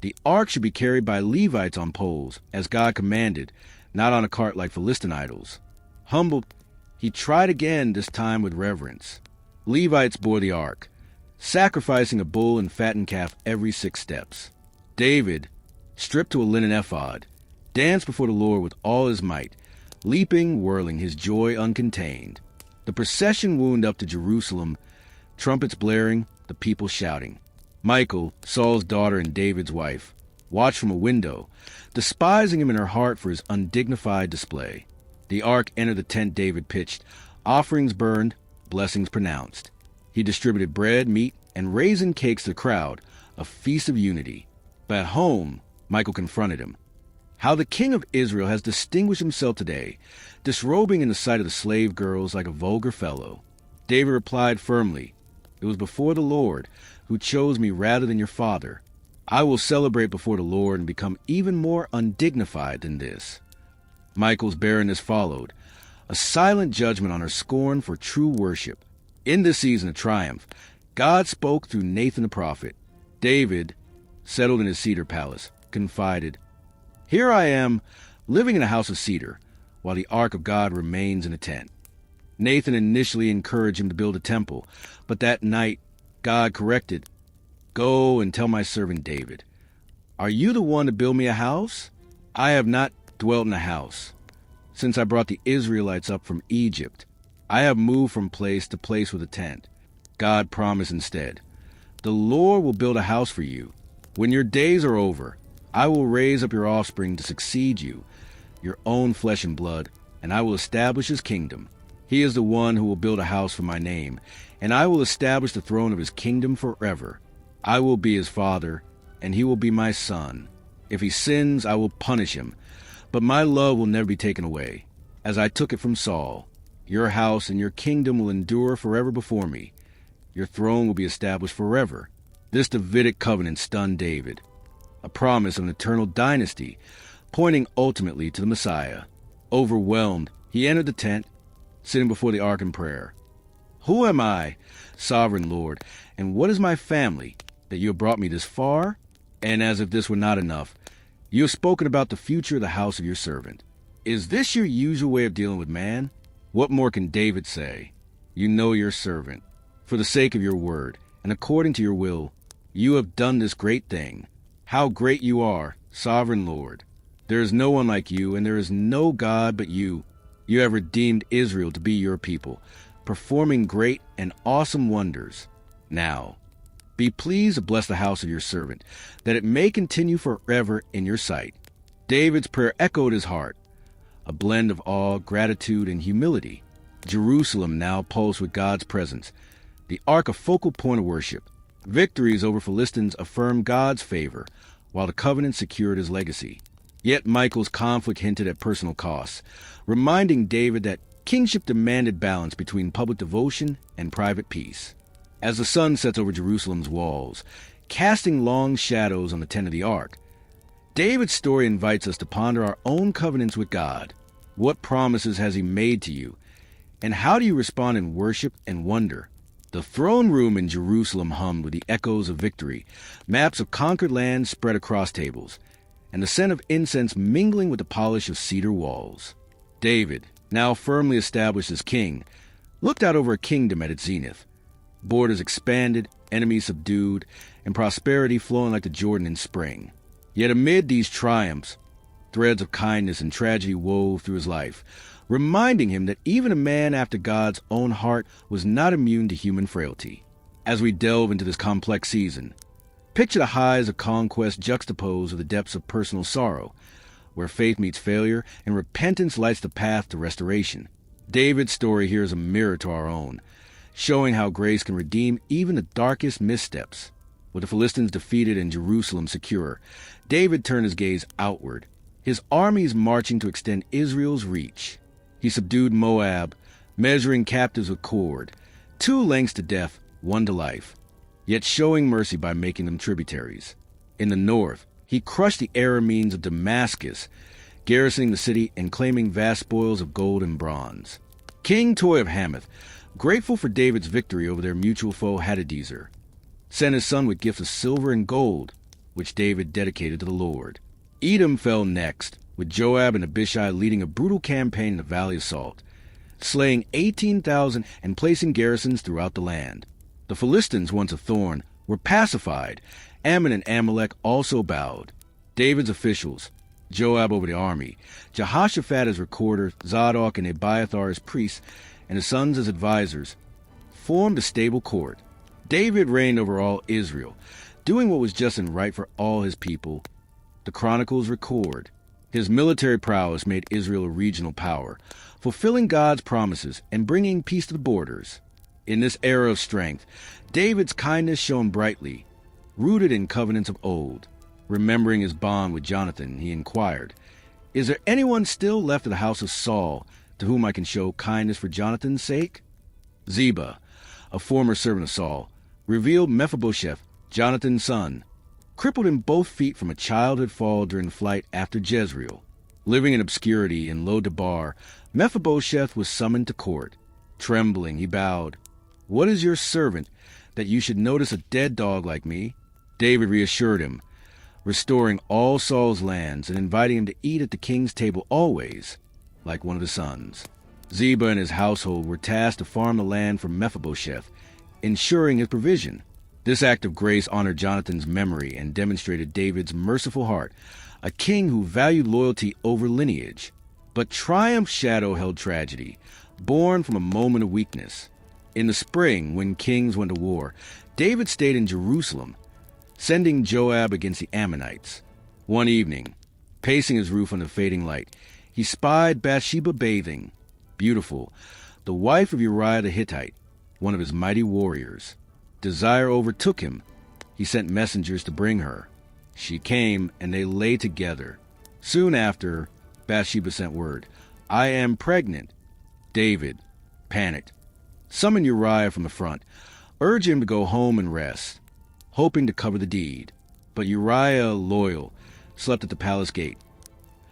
The ark should be carried by Levites on poles, as God commanded, not on a cart like Philistine idols. Humbled, he tried again, this time with reverence. Levites bore the ark, sacrificing a bull and fattened calf every 6 steps. David, stripped to a linen ephod, danced before the Lord with all his might, leaping, whirling, his joy uncontained. The procession wound up to Jerusalem, trumpets blaring, the people shouting. Michal, Saul's daughter and David's wife, watched from a window, despising him in her heart for his undignified display. The ark entered the tent David pitched, offerings burned, blessings pronounced. He distributed bread, meat, and raisin cakes to the crowd, a feast of unity. But at home, Michal confronted him. How the king of Israel has distinguished himself today, disrobing in the sight of the slave girls like a vulgar fellow. David replied firmly, "It was before the Lord, who chose me rather than your father. I will celebrate before the Lord and become even more undignified than this." Michal's barrenness followed, a silent judgment on her scorn for true worship. In this season of triumph, God spoke through Nathan the prophet. David, settled in his cedar palace, confided, "Here I am, living in a house of cedar, while the ark of God remains in a tent." Nathan initially encouraged him to build a temple, but that night God corrected, "Go and tell my servant David, are you the one to build me a house? I have not dwelt in a house since I brought the Israelites up from Egypt. I have moved from place to place with a tent." God promised instead, "The Lord will build a house for you. When your days are over, I will raise up your offspring to succeed you, your own flesh and blood, and I will establish his kingdom. He is the one who will build a house for my name, and I will establish the throne of his kingdom forever. I will be his father, and he will be my son. If he sins, I will punish him, but my love will never be taken away, as I took it from Saul. Your house and your kingdom will endure forever before me. Your throne will be established forever." This Davidic covenant stunned David, a promise of an eternal dynasty, pointing ultimately to the Messiah. Overwhelmed, he entered the tent, sitting before the ark in prayer. "Who am I, sovereign Lord, and what is my family, that you have brought me this far? And as if this were not enough, you have spoken about the future of the house of your servant. Is this your usual way of dealing with man? What more can David say? You know your servant. For the sake of your word, and according to your will, you have done this great thing. How great you are, sovereign Lord. There is no one like you, and there is no God but you. You have redeemed Israel to be your people, performing great and awesome wonders. Now, be pleased to bless the house of your servant, that it may continue forever in your sight." David's prayer echoed his heart, a blend of awe, gratitude, and humility. Jerusalem now pulsed with God's presence, the ark a focal point of worship. Victories over Philistines affirmed God's favor, while the covenant secured his legacy. Yet Michal's conflict hinted at personal costs, reminding David that kingship demanded balance between public devotion and private peace. As the sun sets over Jerusalem's walls, casting long shadows on the tent of the ark, David's story invites us to ponder our own covenants with God. What promises has he made to you? And how do you respond in worship and wonder? The throne room in Jerusalem hummed with the echoes of victory, maps of conquered land spread across tables, and the scent of incense mingling with the polish of cedar walls. David, now firmly established as king, looked out over a kingdom at its zenith. Borders expanded, enemies subdued, and prosperity flowing like the Jordan in spring. Yet amid these triumphs, threads of kindness and tragedy wove through his life, reminding him that even a man after God's own heart was not immune to human frailty. As we delve into this complex season, picture the highs of conquest juxtaposed with the depths of personal sorrow, where faith meets failure and repentance lights the path to restoration. David's story here is a mirror to our own, showing how grace can redeem even the darkest missteps. With the Philistines defeated and Jerusalem secure, David turned his gaze outward, his armies marching to extend Israel's reach. He subdued Moab, measuring captives with cord, 2 lengths to death, 1 to life, yet showing mercy by making them tributaries. In the north, he crushed the Arameans of Damascus, garrisoning the city and claiming vast spoils of gold and bronze. King Toy of Hamath, grateful for David's victory over their mutual foe Hadadezer, sent his son with gifts of silver and gold, which David dedicated to the Lord. Edom fell next, with Joab and Abishai leading a brutal campaign in the Valley of Salt, slaying 18,000 and placing garrisons throughout the land. The Philistines, once a thorn, were pacified. Ammon and Amalek also bowed. David's officials, Joab over the army, Jehoshaphat as recorder, Zadok and Abiathar as priests, and his sons as advisors, formed a stable court. David reigned over all Israel, doing what was just and right for all his people. The Chronicles record his military prowess made Israel a regional power, fulfilling God's promises and bringing peace to the borders. In this era of strength, David's kindness shone brightly, rooted in covenants of old. Remembering his bond with Jonathan, he inquired, "Is there anyone still left of the house of Saul to whom I can show kindness for Jonathan's sake?" Ziba, a former servant of Saul, revealed Mephibosheth, Jonathan's son, crippled in both feet from a childhood fall during flight after Jezreel. Living in obscurity in Lo-Debar, Mephibosheth was summoned to court. Trembling, he bowed. "What is your servant, that you should notice a dead dog like me?" David reassured him, restoring all Saul's lands and inviting him to eat at the king's table always, like one of his sons. Ziba and his household were tasked to farm the land for Mephibosheth, ensuring his provision. This act of grace honored Jonathan's memory and demonstrated David's merciful heart, a king who valued loyalty over lineage. But triumph's shadow held tragedy, born from a moment of weakness. In the spring, when kings went to war, David stayed in Jerusalem, sending Joab against the Ammonites. One evening, pacing his roof under fading light, he spied Bathsheba bathing, beautiful, the wife of Uriah the Hittite, one of his mighty warriors. Desire overtook him. He sent messengers to bring her. She came, and they lay together. Soon after, Bathsheba sent word, "I am pregnant." David, panicked, summoned Uriah from the front, urged him to go home and rest, hoping to cover the deed. But Uriah, loyal, slept at the palace gate.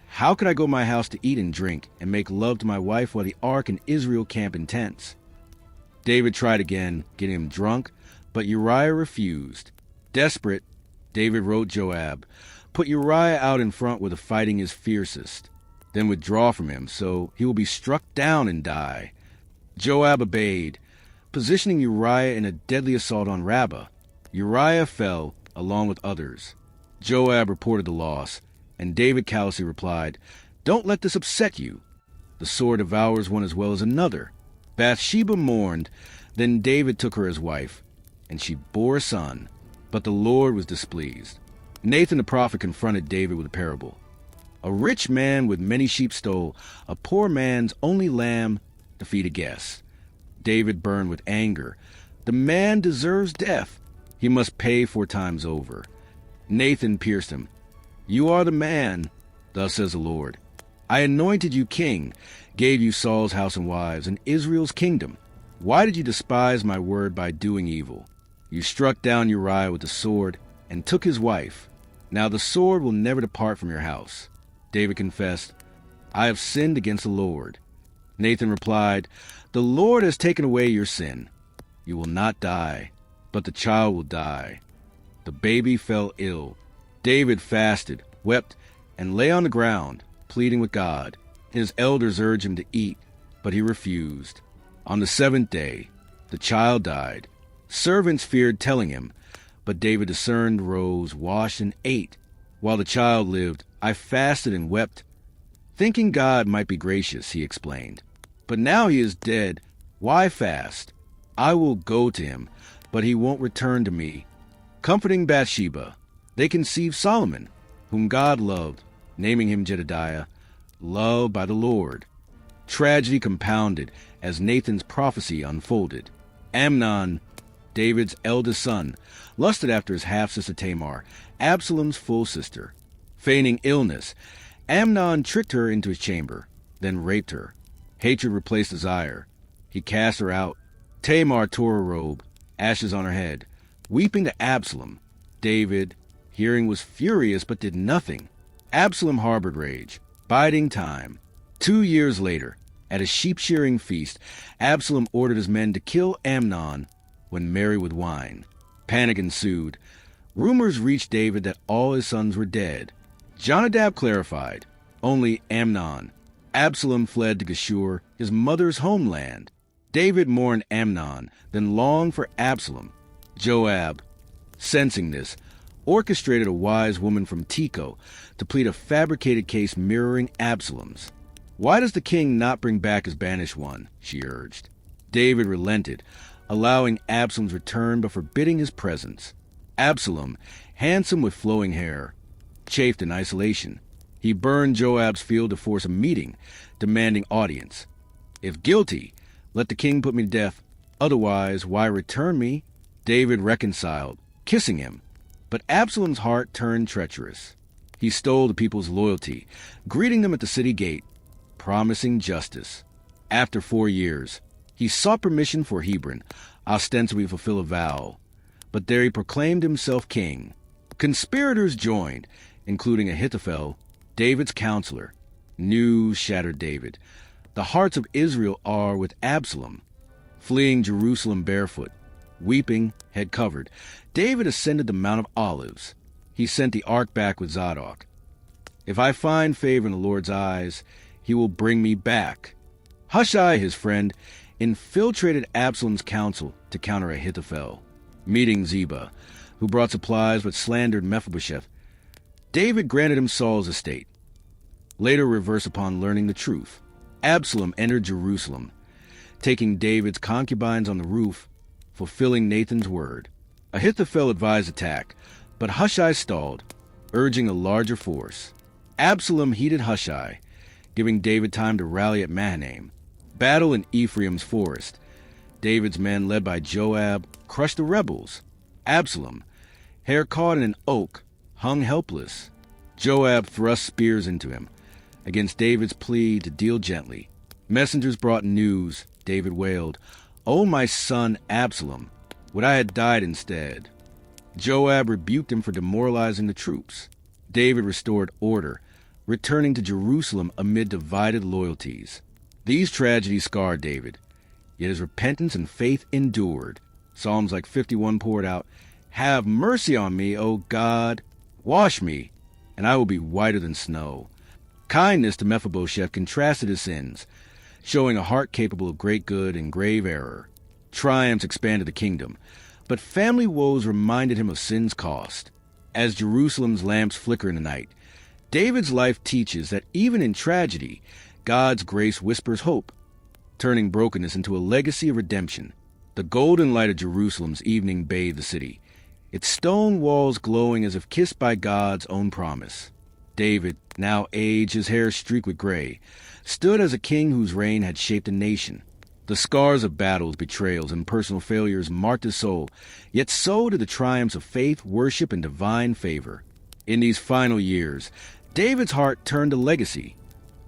"How could I go to my house to eat and drink and make love to my wife while the ark and Israel camp in tents?" David tried again, getting him drunk, but Uriah refused. Desperate, David wrote Joab, "Put Uriah out in front where the fighting is fiercest, then withdraw from him, so he will be struck down and die." Joab obeyed, positioning Uriah in a deadly assault on Rabbah. Uriah fell, along with others. Joab reported the loss, and David callously replied, "Don't let this upset you. The sword devours one as well as another." Bathsheba mourned, then David took her as wife, and she bore a son, but the Lord was displeased. Nathan the prophet confronted David with a parable. "A rich man with many sheep stole a poor man's only lamb to feed a guest." David burned with anger. "The man deserves death. He must pay 4 times over." Nathan pierced him. "You are the man, thus says the Lord. I anointed you king, gave you Saul's house and wives, and Israel's kingdom. Why did you despise my word by doing evil? You struck down Uriah with the sword and took his wife. Now the sword will never depart from your house." David confessed, "I have sinned against the Lord." Nathan replied, "The Lord has taken away your sin. You will not die, but the child will die." The baby fell ill. David fasted, wept, and lay on the ground, pleading with God. His elders urged him to eat, but he refused. On the 7th day, the child died. Servants feared telling him, but David discerned, rose, washed, and ate. While the child lived, I fasted and wept, thinking God might be gracious, he explained. But now he is dead. Why fast? I will go to him, but he won't return to me. Comforting Bathsheba, they conceived Solomon, whom God loved, naming him Jedediah, loved by the Lord. Tragedy compounded as Nathan's prophecy unfolded. Amnon, David's eldest son, lusted after his half-sister Tamar, Absalom's full sister. Feigning illness, Amnon tricked her into his chamber, then raped her. Hatred replaced desire. He cast her out. Tamar tore her robe, ashes on her head, weeping to Absalom. David, hearing, was furious but did nothing. Absalom harbored rage, biding time. 2 years later, at a sheep-shearing feast, Absalom ordered his men to kill Amnon when merry with wine. Panic ensued. Rumors reached David that all his sons were dead. Jonadab clarified, only Amnon. Absalom fled to Geshur, his mother's homeland. David mourned Amnon, then longed for Absalom. Joab, sensing this, orchestrated a wise woman from Tekoa to plead a fabricated case mirroring Absalom's. "Why does the king not bring back his banished one?" she urged. David relented, allowing Absalom's return but forbidding his presence. Absalom, handsome with flowing hair, chafed in isolation. He burned Joab's field to force a meeting, demanding audience. "If guilty, let the king put me to death. Otherwise, why return me?" David reconciled, kissing him. But Absalom's heart turned treacherous. He stole the people's loyalty, greeting them at the city gate, promising justice. After 4 years, he sought permission for Hebron, ostensibly to fulfill a vow. But there he proclaimed himself king. Conspirators joined, including Ahithophel, David's counselor. News shattered David. The hearts of Israel are with Absalom. Fleeing Jerusalem barefoot, weeping, head covered, David ascended the Mount of Olives. He sent the ark back with Zadok. "If I find favor in the Lord's eyes, he will bring me back." Hushai, his friend, infiltrated Absalom's council to counter Ahithophel. Meeting Ziba, who brought supplies but slandered Mephibosheth, David granted him Saul's estate. Later reversed upon learning the truth. Absalom entered Jerusalem, taking David's concubines on the roof, fulfilling Nathan's word. Ahithophel advised attack, but Hushai stalled, urging a larger force. Absalom heeded Hushai, giving David time to rally at Mahanaim. Battle in Ephraim's forest. David's men, led by Joab, crushed the rebels. Absalom, hair caught in an oak, hung helpless. Joab thrust spears into him, against David's plea to deal gently. Messengers brought news. David wailed, "Oh, my son Absalom, would I had died instead." Joab rebuked him for demoralizing the troops. David restored order, returning to Jerusalem amid divided loyalties. These tragedies scarred David, yet his repentance and faith endured. Psalms like 51 poured out, "Have mercy on me, O God, wash me, and I will be whiter than snow." Kindness to Mephibosheth contrasted his sins, showing a heart capable of great good and grave error. Triumphs expanded the kingdom, but family woes reminded him of sin's cost. As Jerusalem's lamps flicker in the night, David's life teaches that even in tragedy, God's grace whispers hope, turning brokenness into a legacy of redemption. The golden light of Jerusalem's evening bathed the city, its stone walls glowing as if kissed by God's own promise. David, now aged, his hair streaked with gray, stood as a king whose reign had shaped a nation. The scars of battles, betrayals, and personal failures marked his soul, yet so did the triumphs of faith, worship, and divine favor. In these final years, David's heart turned to legacy,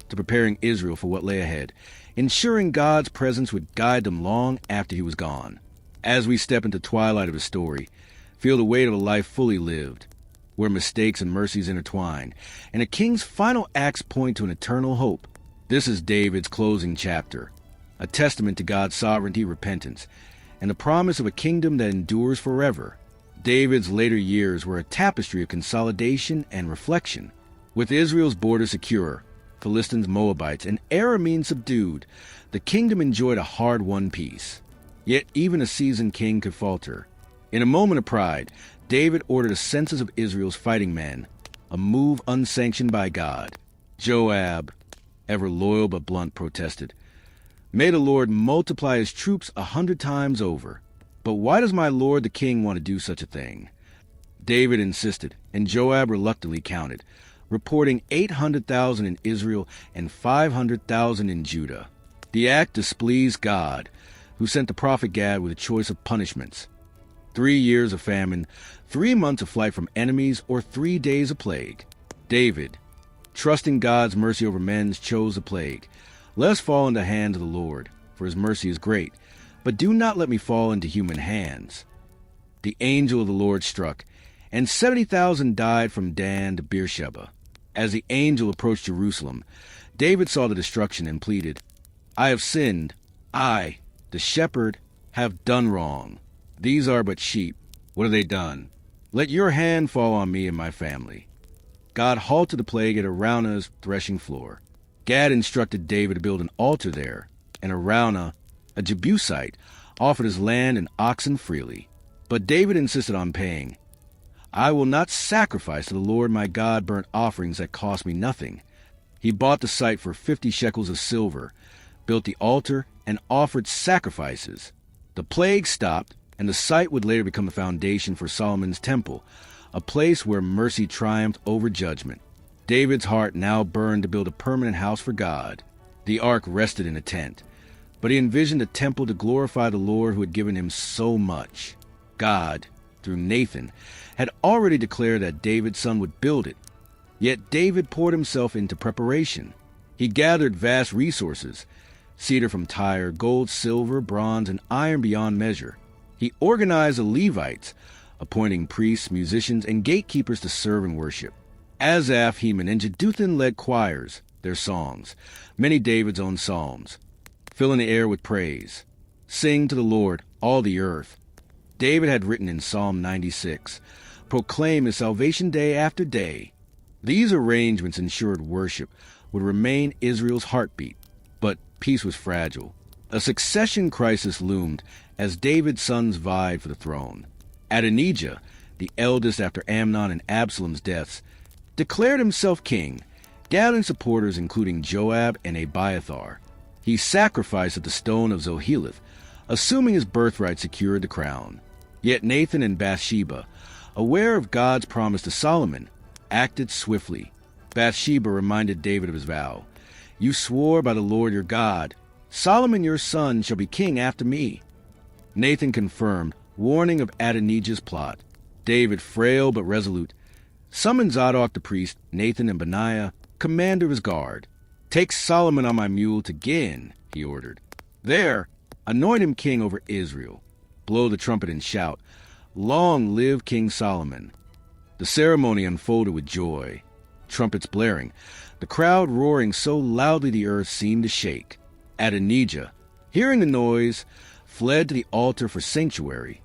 to preparing Israel for what lay ahead, ensuring God's presence would guide them long after he was gone. As we step into the twilight of his story, feel the weight of a life fully lived, where mistakes and mercies intertwine, and a king's final acts point to an eternal hope. This is David's closing chapter, a testament to God's sovereignty, repentance, and the promise of a kingdom that endures forever. David's later years were a tapestry of consolidation and reflection. With Israel's border secure, Philistines, Moabites, and Arameans subdued, the kingdom enjoyed a hard-won peace. Yet even a seasoned king could falter. In a moment of pride, David ordered a census of Israel's fighting men, a move unsanctioned by God. Joab, ever loyal but blunt, protested, "May the Lord multiply his troops 100 times over. But why does my lord the king want to do such a thing?" David insisted, and Joab reluctantly counted, reporting 800,000 in Israel and 500,000 in Judah. The act displeased God, who sent the prophet Gad with a choice of punishments: 3 years of famine, 3 months of flight from enemies, or 3 days of plague. David, trusting God's mercy over men's, chose the plague. "Let us fall into the hands of the Lord, for his mercy is great, but do not let me fall into human hands." The angel of the Lord struck, and 70,000 died from Dan to Beersheba. As the angel approached Jerusalem, David saw the destruction and pleaded, "I have sinned. I, the shepherd, have done wrong. These are but sheep. What have they done? Let your hand fall on me and my family." God halted the plague at Araunah's threshing floor. Gad instructed David to build an altar there, and Araunah, a Jebusite, offered his land and oxen freely. But David insisted on paying. "I will not sacrifice to the Lord my God burnt offerings that cost me nothing." He bought the site for 50 shekels of silver, built the altar, and offered sacrifices. The plague stopped, and the site would later become the foundation for Solomon's temple, a place where mercy triumphed over judgment. David's heart now burned to build a permanent house for God. The ark rested in a tent, but he envisioned a temple to glorify the Lord who had given him so much. God, through Nathan, had already declared that David's son would build it. Yet David poured himself into preparation. He gathered vast resources, cedar from Tyre, gold, silver, bronze, and iron beyond measure. He organized the Levites, appointing priests, musicians, and gatekeepers to serve and worship. Asaph, Heman, and Jeduthun led choirs, their songs, many David's own psalms, filling the air with praise. "Sing to the Lord, all the earth." David had written in Psalm 96, "Proclaim his salvation day after day." These arrangements ensured worship would remain Israel's heartbeat, but peace was fragile. A succession crisis loomed as David's sons vied for the throne. Adonijah, the eldest after Amnon and Absalom's deaths, declared himself king, gathering supporters including Joab and Abiathar. He sacrificed at the stone of Zoheleth, assuming his birthright secured the crown. Yet Nathan and Bathsheba, aware of God's promise to Solomon, acted swiftly. Bathsheba reminded David of his vow. "You swore by the Lord your God, Solomon your son shall be king after me." Nathan confirmed, warning of Adonijah's plot. David, frail but resolute, summoned Zadok the priest, Nathan and Benaiah, commander of his guard. "Take Solomon on my mule to Gin," he ordered. "There, anoint him king over Israel. Blow the trumpet and shout, 'Long live King Solomon.'" The ceremony unfolded with joy. Trumpets blaring, the crowd roaring so loudly the earth seemed to shake. Adonijah, hearing the noise, fled to the altar for sanctuary,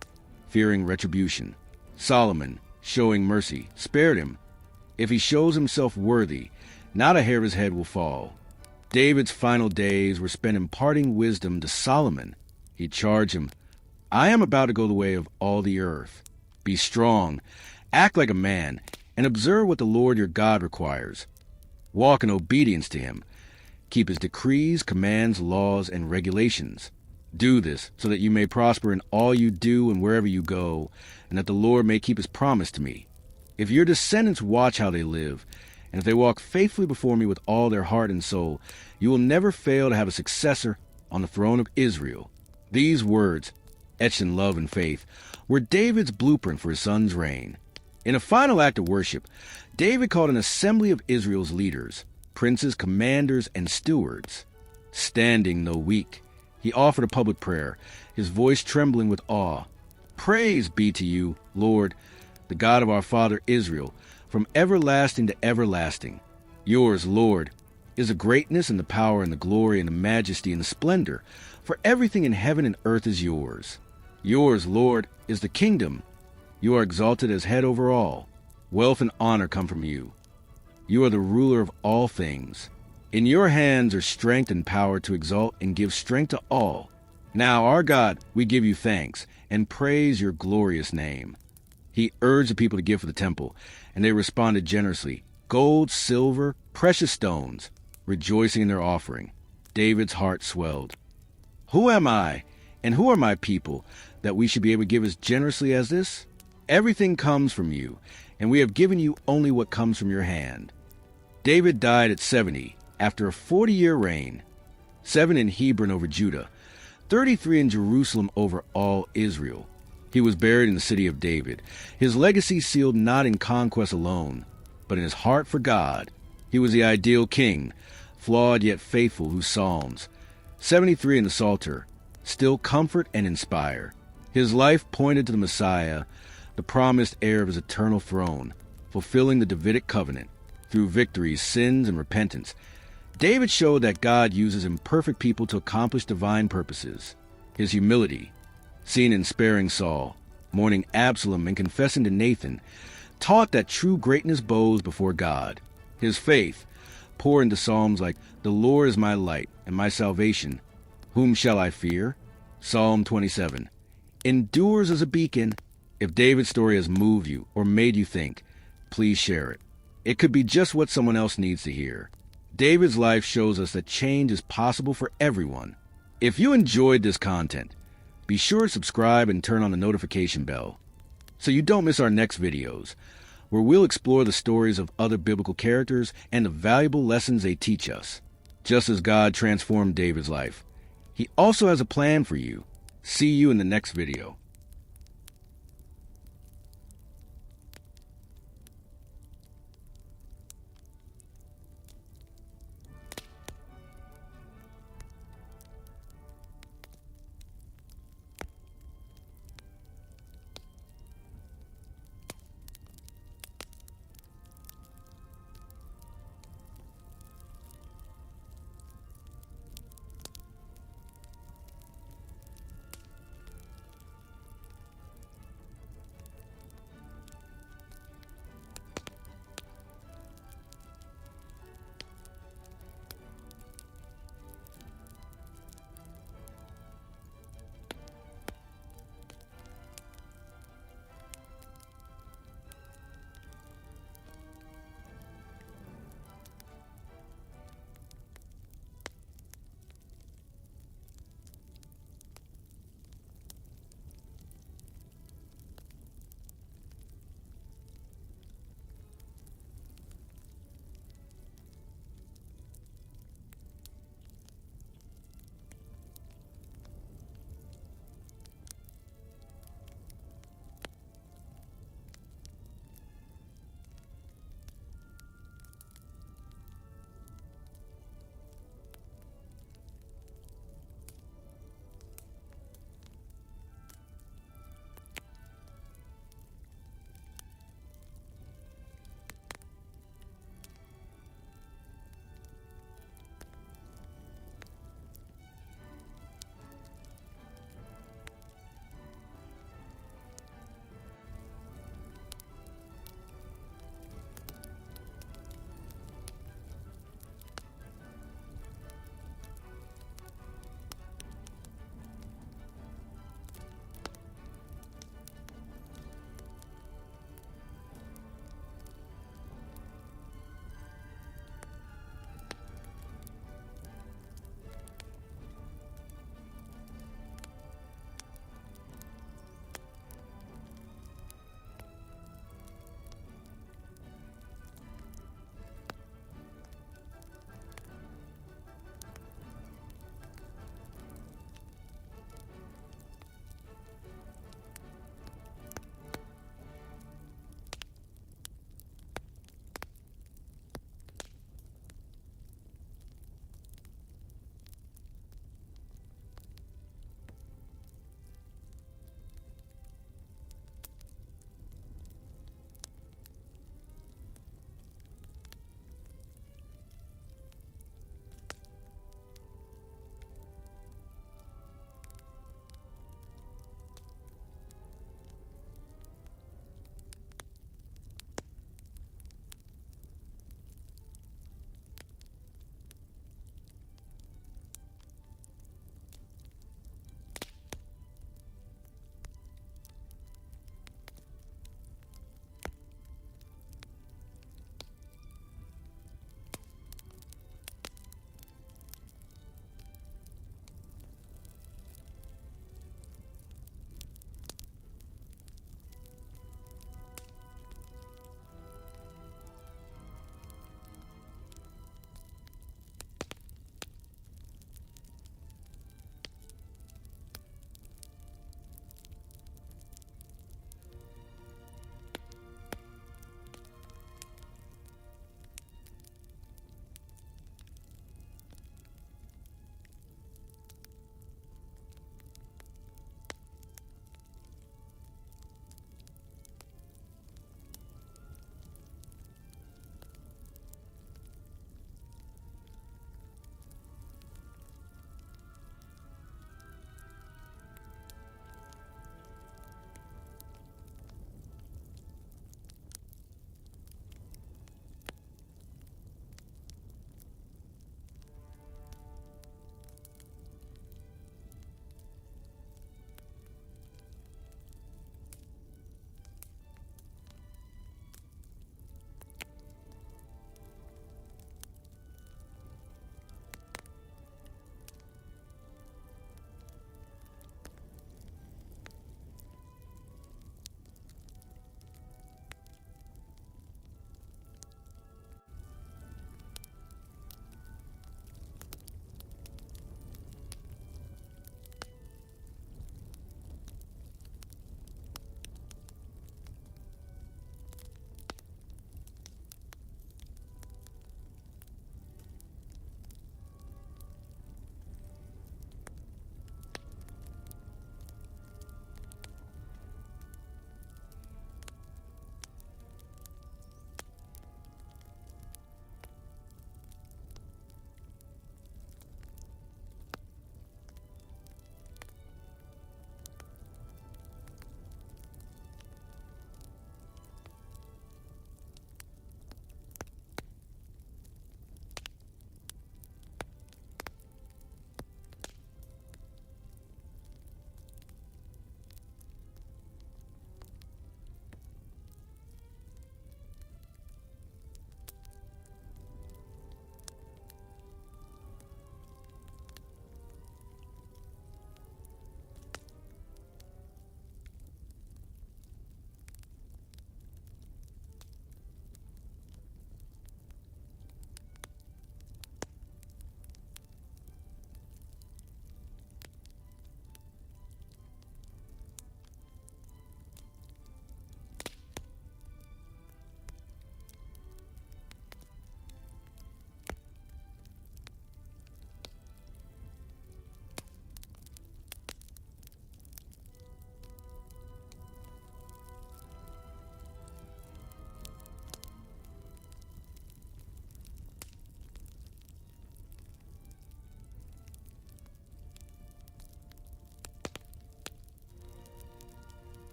fearing retribution. Solomon, showing mercy, spared him. If he shows himself worthy, not a hair of his head will fall. David's final days were spent imparting wisdom to Solomon. He charged him, "I am about to go the way of all the earth. Be strong, act like a man, and observe what the Lord your God requires. Walk in obedience to him. Keep his decrees, commands, laws, and regulations. Do this so that you may prosper in all you do and wherever you go, and that the Lord may keep his promise to me. If your descendants watch how they live, and if they walk faithfully before me with all their heart and soul, you will never fail to have a successor on the throne of Israel." These words, etched in love and faith, were David's blueprint for his son's reign. In a final act of worship, David called an assembly of Israel's leaders, princes, commanders, and stewards. Standing, though weak, he offered a public prayer, his voice trembling with awe. "Praise be to you, Lord, the God of our father Israel, from everlasting to everlasting. Yours, Lord, is the greatness and the power and the glory and the majesty and the splendor, for everything in heaven and earth is yours. Yours, Lord, is the kingdom. You are exalted as head over all. Wealth and honor come from you. You are the ruler of all things. In your hands are strength and power to exalt and give strength to all. Now, our God, we give you thanks and praise your glorious name." He urged the people to give for the temple, and they responded generously, gold, silver, precious stones, rejoicing in their offering. David's heart swelled. "Who am I, and who are my people, that we should be able to give as generously as this? Everything comes from you, and we have given you only what comes from your hand." David died at 70, after a 40-year reign, 7 in Hebron over Judah, 33 in Jerusalem over all Israel. He was buried in the city of David, his legacy sealed not in conquest alone, but in his heart for God. He was the ideal king, flawed yet faithful, whose psalms, 73 in the Psalter, still comfort and inspire. His life pointed to the Messiah, the promised heir of his eternal throne, fulfilling the Davidic covenant. Through victories, sins, and repentance, David showed that God uses imperfect people to accomplish divine purposes. His humility, seen in sparing Saul, mourning Absalom and confessing to Nathan, taught that true greatness bows before God. His faith, poured into psalms like, "The Lord is my light and my salvation. Whom shall I fear?" Psalm 27. Endures as a beacon. If David's story has moved you or made you think, please share it. It could be just what someone else needs to hear. David's life shows us that change is possible for everyone. If you enjoyed this content, be sure to subscribe and turn on the notification bell so you don't miss our next videos, where we'll explore the stories of other biblical characters and the valuable lessons they teach us. Just as God transformed David's life, He also has a plan for you. See you in the next video.